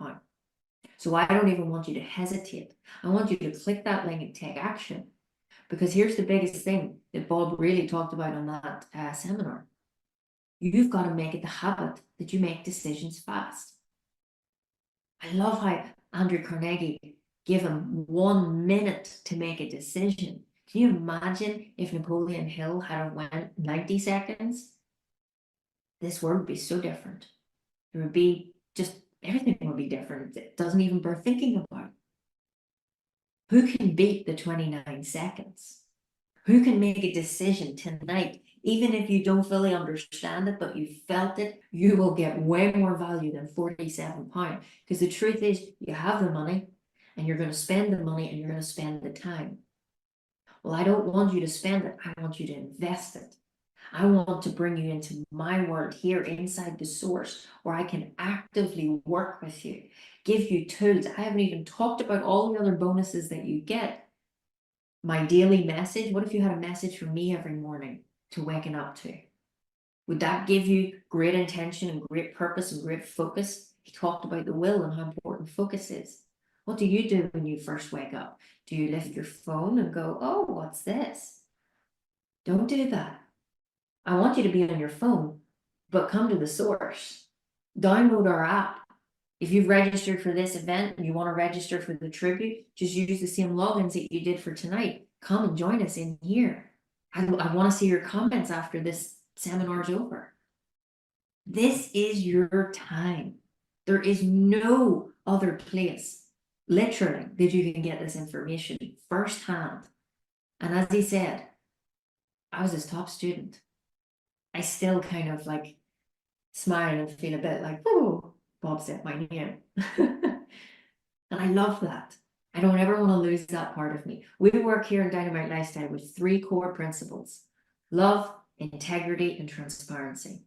So I don't even want you to hesitate. I want you to click that link and take action. Because here's the biggest thing that Bob really talked about on that seminar. You've got to make it the habit that you make decisions fast. I love how Andrew Carnegie gave him 1 minute to make a decision. Can you imagine if Napoleon Hill had went 90 seconds? This world would be so different. There would be just, everything would be different. It doesn't even bear thinking about. Who can beat the 29 seconds? Who can make a decision tonight? Even if you don't fully understand it, but you felt it, you will get way more value than £47. Because the truth is, you have the money, and you're going to spend the money, and you're going to spend the time. Well, I don't want you to spend it. I want you to invest it. I want to bring you into my world here inside the source, where I can actively work with you, give you tools. I haven't even talked about all the other bonuses that you get. My daily message. What if you had a message from me every morning to waking up to? Would that give you great intention and great purpose and great focus? He talked about the will and how important focus is. What do you do when you first wake up? Do you lift your phone and go, oh, what's this? Don't do that. I want you to be on your phone, but come to the source. Download our app. If you've registered for this event and you want to register for the tribute, just use the same logins that you did for tonight. Come and join us in here. I want to see your comments after this seminar's over. This is your time. There is no other place, literally, that you can get this information firsthand. And as he said, I was his top student. I still kind of like smile and feel a bit like, oh, Bob said my name. And I love that. I don't ever want to lose that part of me. We work here in Dynamite Lifestyle with 3 core principles: love, integrity, and transparency.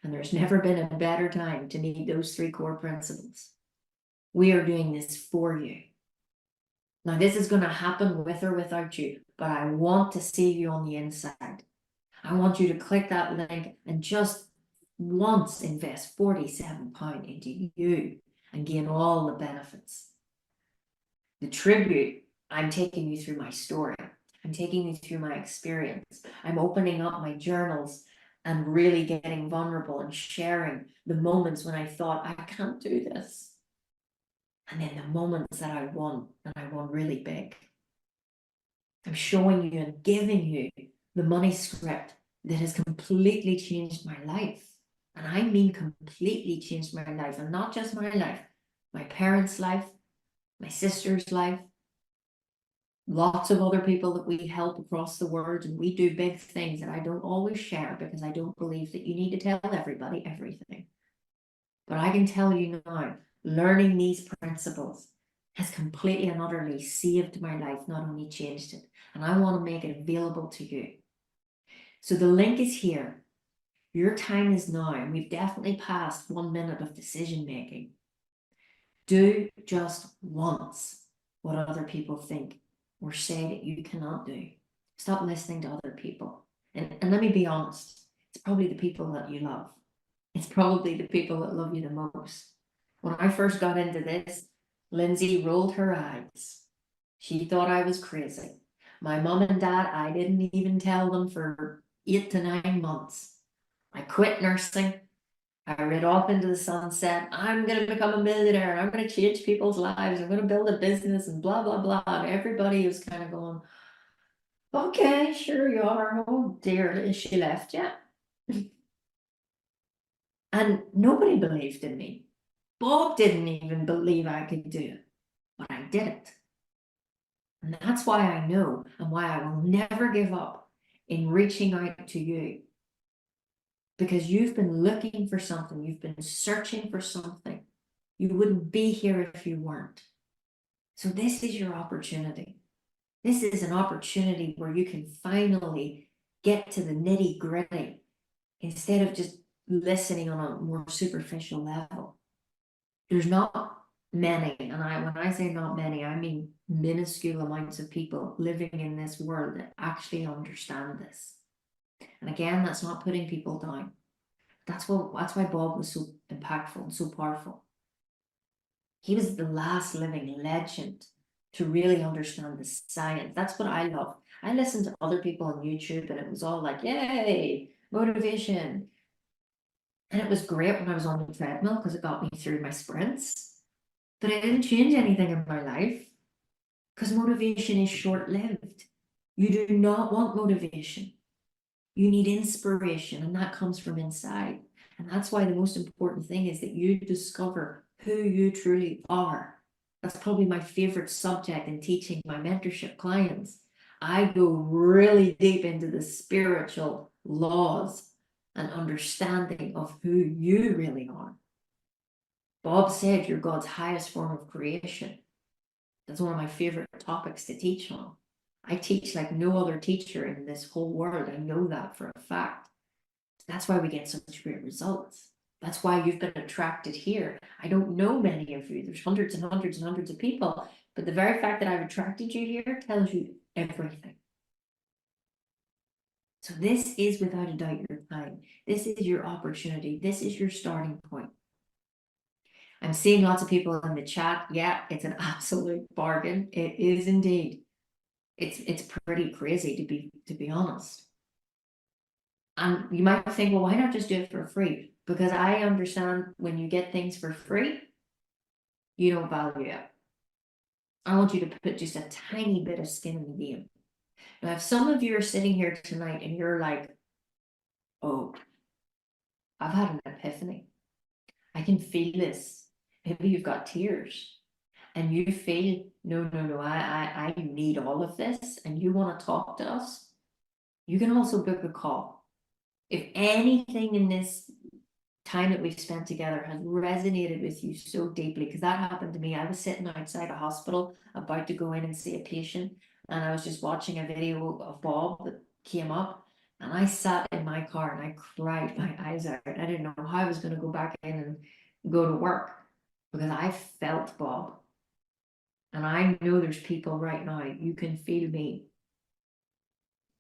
And there's never been a better time to need those 3 core principles. We are doing this for you. Now, this is going to happen with or without you, but I want to see you on the inside. I want you to click that link and just once invest £47 into you and gain all the benefits. The tribute, I'm taking you through my story. I'm taking you through my experience. I'm opening up my journals and really getting vulnerable and sharing the moments when I thought, I can't do this. And then the moments that I won, and I won really big. I'm showing you and giving you the money script that has completely changed my life. And I mean completely changed my life, and not just my life, my parents' life, my sister's life, lots of other people that we help across the world, and we do big things that I don't always share because I don't believe that you need to tell everybody everything. But I can tell you now, learning these principles has completely and utterly saved my life, not only changed it. And I want to make it available to you. So the link is here. Your time is now, and we've definitely passed 1 minute of decision making. Do just once what other people think or say that you cannot do. Stop listening to other people. And let me be honest, it's probably the people that you love. It's probably the people that love you the most. When I first got into this, Lindsay rolled her eyes. She thought I was crazy. My mom and dad, I didn't even tell them for 8 to 9 months. I quit nursing. I read off into the sunset. I'm going to become a millionaire. I'm going to change people's lives. I'm going to build a business and blah, blah, blah. And everybody was kind of going, okay, sure you are. Oh dear, is she left yet? And nobody believed in me. Bob didn't even believe I could do it, but I did it. And that's why I know and why I will never give up in reaching out to you. Because you've been looking for something, you've been searching for something. You wouldn't be here if you weren't. So this is your opportunity. This is an opportunity where you can finally get to the nitty-gritty instead of just listening on a more superficial level. There's not many, and when I say not many, I mean minuscule amounts of people living in this world that actually understand this. And again, that's not putting people down. That's why Bob was so impactful and so powerful. He was the last living legend to really understand the science. That's what I love. I listened to other people on YouTube and it was all like, yay, motivation. And it was great when I was on the treadmill because it got me through my sprints. But it didn't change anything in my life because motivation is short-lived. You do not want motivation. You need inspiration, and that comes from inside. And that's why the most important thing is that you discover who you truly are. That's probably my favorite subject in teaching my mentorship clients. I go really deep into the spiritual laws and understanding of who you really are. Bob said you're God's highest form of creation. That's one of my favorite topics to teach on. I teach like no other teacher in this whole world. I know that for a fact. That's why we get such great results. That's why you've been attracted here. I don't know many of you. There's hundreds and hundreds and hundreds of people. But the very fact that I've attracted you here tells you everything. So this is without a doubt your time. This is your opportunity. This is your starting point. I'm seeing lots of people in the chat. Yeah, it's an absolute bargain. It is indeed. It's pretty crazy to be honest. And you might think, well, why not just do it for free? Because I understand when you get things for free, you don't value it. I want you to put just a tiny bit of skin in the game. Now, if some of you are sitting here tonight and you're like, oh, I've had an epiphany. I can feel this. Maybe you've got tears. And you feel, no, I need all of this, and you want to talk to us, you can also book a call. If anything in this time that we've spent together has resonated with you so deeply, because that happened to me. I was sitting outside a hospital about to go in and see a patient, and I was just watching a video of Bob that came up, and I sat in my car and I cried my eyes out. I didn't know how I was going to go back in and go to work because I felt Bob. And I know there's people right now, you can feel me.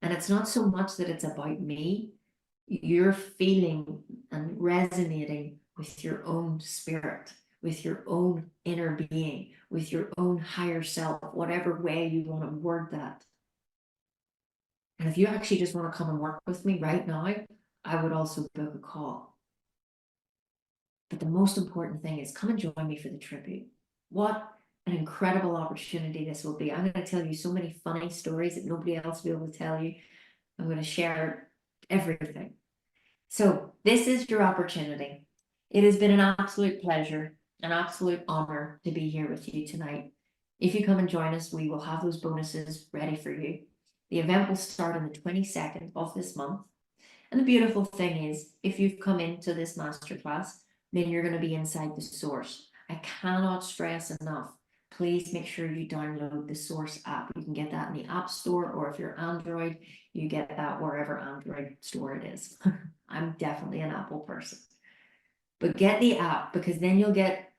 And it's not so much that it's about me. You're feeling and resonating with your own spirit, with your own inner being, with your own higher self, whatever way you want to word that. And if you actually just want to come and work with me right now, I would also book a call. But the most important thing is come and join me for the tribute. What an incredible opportunity this will be. I'm going to tell you so many funny stories that nobody else will be able to tell you. I'm going to share everything. So this is your opportunity. It has been an absolute pleasure, an absolute honor to be here with you tonight. If you come and join us, we will have those bonuses ready for you. The event will start on the 22nd of this month. And the beautiful thing is, if you've come into this masterclass, then you're going to be inside the source. I cannot stress enough. Please make sure you download the Source app. You can get that in the App Store, or if you're Android, you get that wherever Android store it is. I'm definitely an Apple person. But get the app, because then you'll get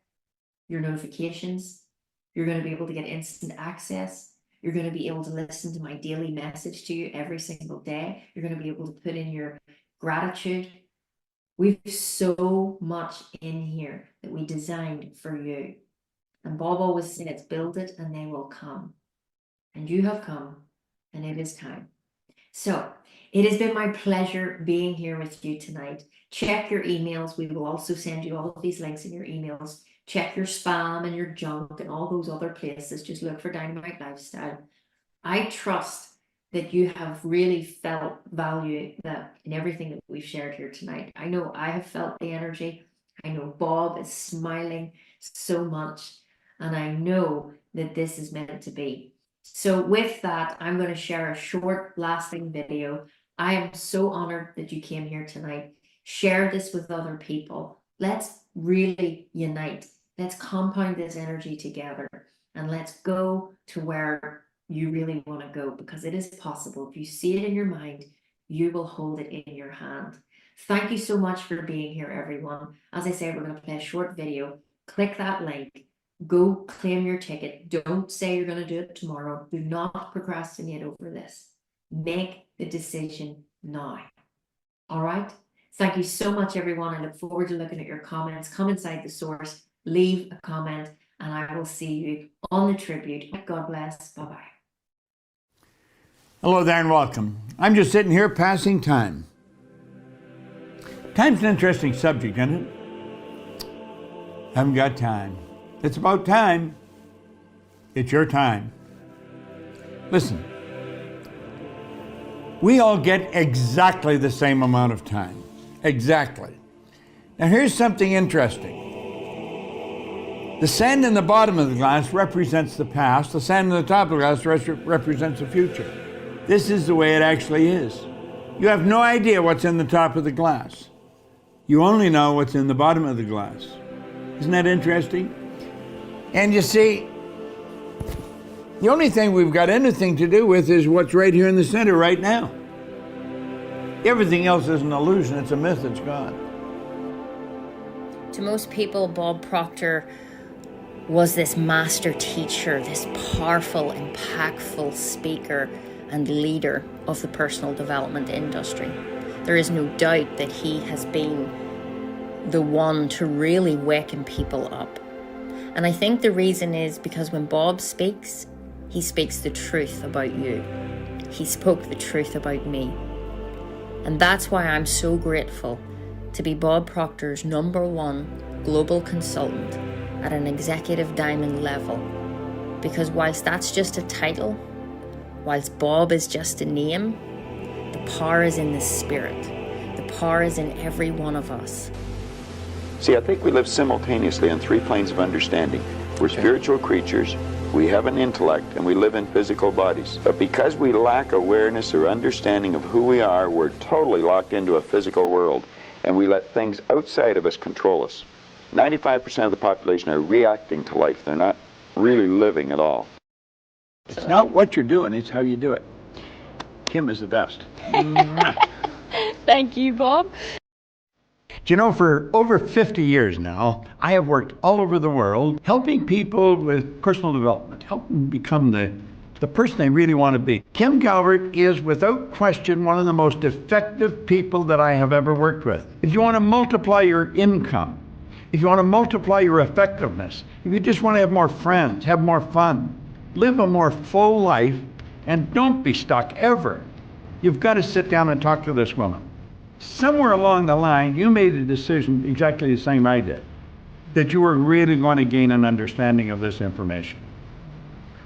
your notifications. You're going to be able to get instant access. You're going to be able to listen to my daily message to you every single day. You're going to be able to put in your gratitude. We've so much in here that we designed for you. And Bob always says, build it and they will come. And you have come, and it is time. So it has been my pleasure being here with you tonight. Check your emails. We will also send you all of these links in your emails. Check your spam and your junk and all those other places. Just look for Dynamite Lifestyle. I trust that you have really felt value in everything that we've shared here tonight. I know I have felt the energy. I know Bob is smiling so much, and I know that this is meant to be. So with that, I'm going to share a short lasting video. I am so honored that you came here tonight. Share this with other people. Let's really unite. Let's compound this energy together, and let's go to where you really want to go, because it is possible. If you see it in your mind, you will hold it in your hand. Thank you so much for being here, everyone. As I said, we're going to play a short video. Click that link. Go claim your ticket. Don't say you're going to do it tomorrow. Do not procrastinate over this. Make the decision now. All right? Thank you so much, everyone. I look forward to looking at your comments. Come inside the source, leave a comment, and I will see you on the tribute. God bless. Bye-bye. Hello there and welcome. I'm just sitting here passing time. Time's an interesting subject, isn't it? Haven't got time. It's about time. It's your time. Listen, we all get exactly the same amount of time. Exactly. Now here's something interesting. The sand in the bottom of the glass represents the past. The sand in the top of the glass represents the future. This is the way it actually is. You have no idea what's in the top of the glass. You only know what's in the bottom of the glass. Isn't that interesting? And you see, the only thing we've got anything to do with is what's right here in the center right now. Everything else is an illusion. It's a myth. It's gone. To most people, Bob Proctor was this master teacher, this powerful, impactful speaker and leader of the personal development industry. There is no doubt that he has been the one to really waken people up. And I think the reason is because when Bob speaks, he speaks the truth about you. He spoke the truth about me. And that's why I'm so grateful to be Bob Proctor's #1 global consultant at an executive diamond level. Because whilst that's just a title, whilst Bob is just a name, the power is in the spirit. The power is in every one of us. See, I think we live simultaneously on 3 planes of understanding. We're spiritual creatures, we have an intellect, and we live in physical bodies. But because we lack awareness or understanding of who we are, we're totally locked into a physical world, and we let things outside of us control us. 95% of the population are reacting to life. They're not really living at all. It's not what you're doing, it's how you do it. Kim is the best. Thank you, Bob. Do you know, for over 50 years now, I have worked all over the world helping people with personal development, help them become the person they really want to be. Kim Calvert is, without question, one of the most effective people that I have ever worked with. If you want to multiply your income, if you want to multiply your effectiveness, if you just want to have more friends, have more fun, live a more full life, and don't be stuck ever, you've got to sit down and talk to this woman. Somewhere along the line, you made a decision exactly the same I did, that you were really going to gain an understanding of this information.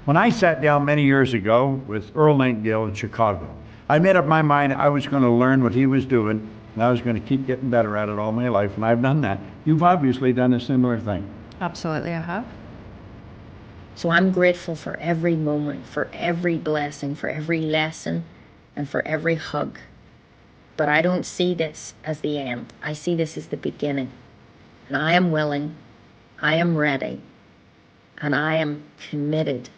When I sat down many years ago with Earl Nightingale in Chicago, I made up my mind I was going to learn what he was doing, and I was going to keep getting better at it all my life, and I've done that. You've obviously done a similar thing. Absolutely, I have. So I'm grateful for every moment, for every blessing, for every lesson, and for every hug. But I don't see this as the end. I see this as the beginning. And I am willing, I am ready, and I am committed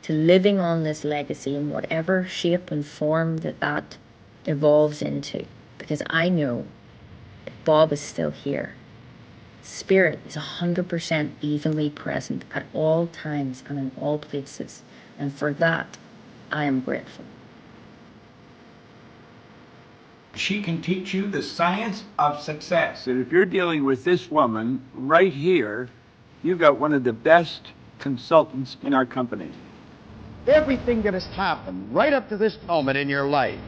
to living on this legacy in whatever shape and form that evolves into. Because I know that Bob is still here. Spirit is 100% evenly present at all times and in all places. And for that, I am grateful. She can teach you the science of success. And if you're dealing with this woman right here, you've got one of the best consultants in our company. Everything that has happened right up to this moment in your life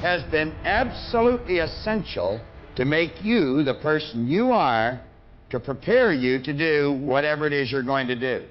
has been absolutely essential to make you the person you are, to prepare you to do whatever it is you're going to do.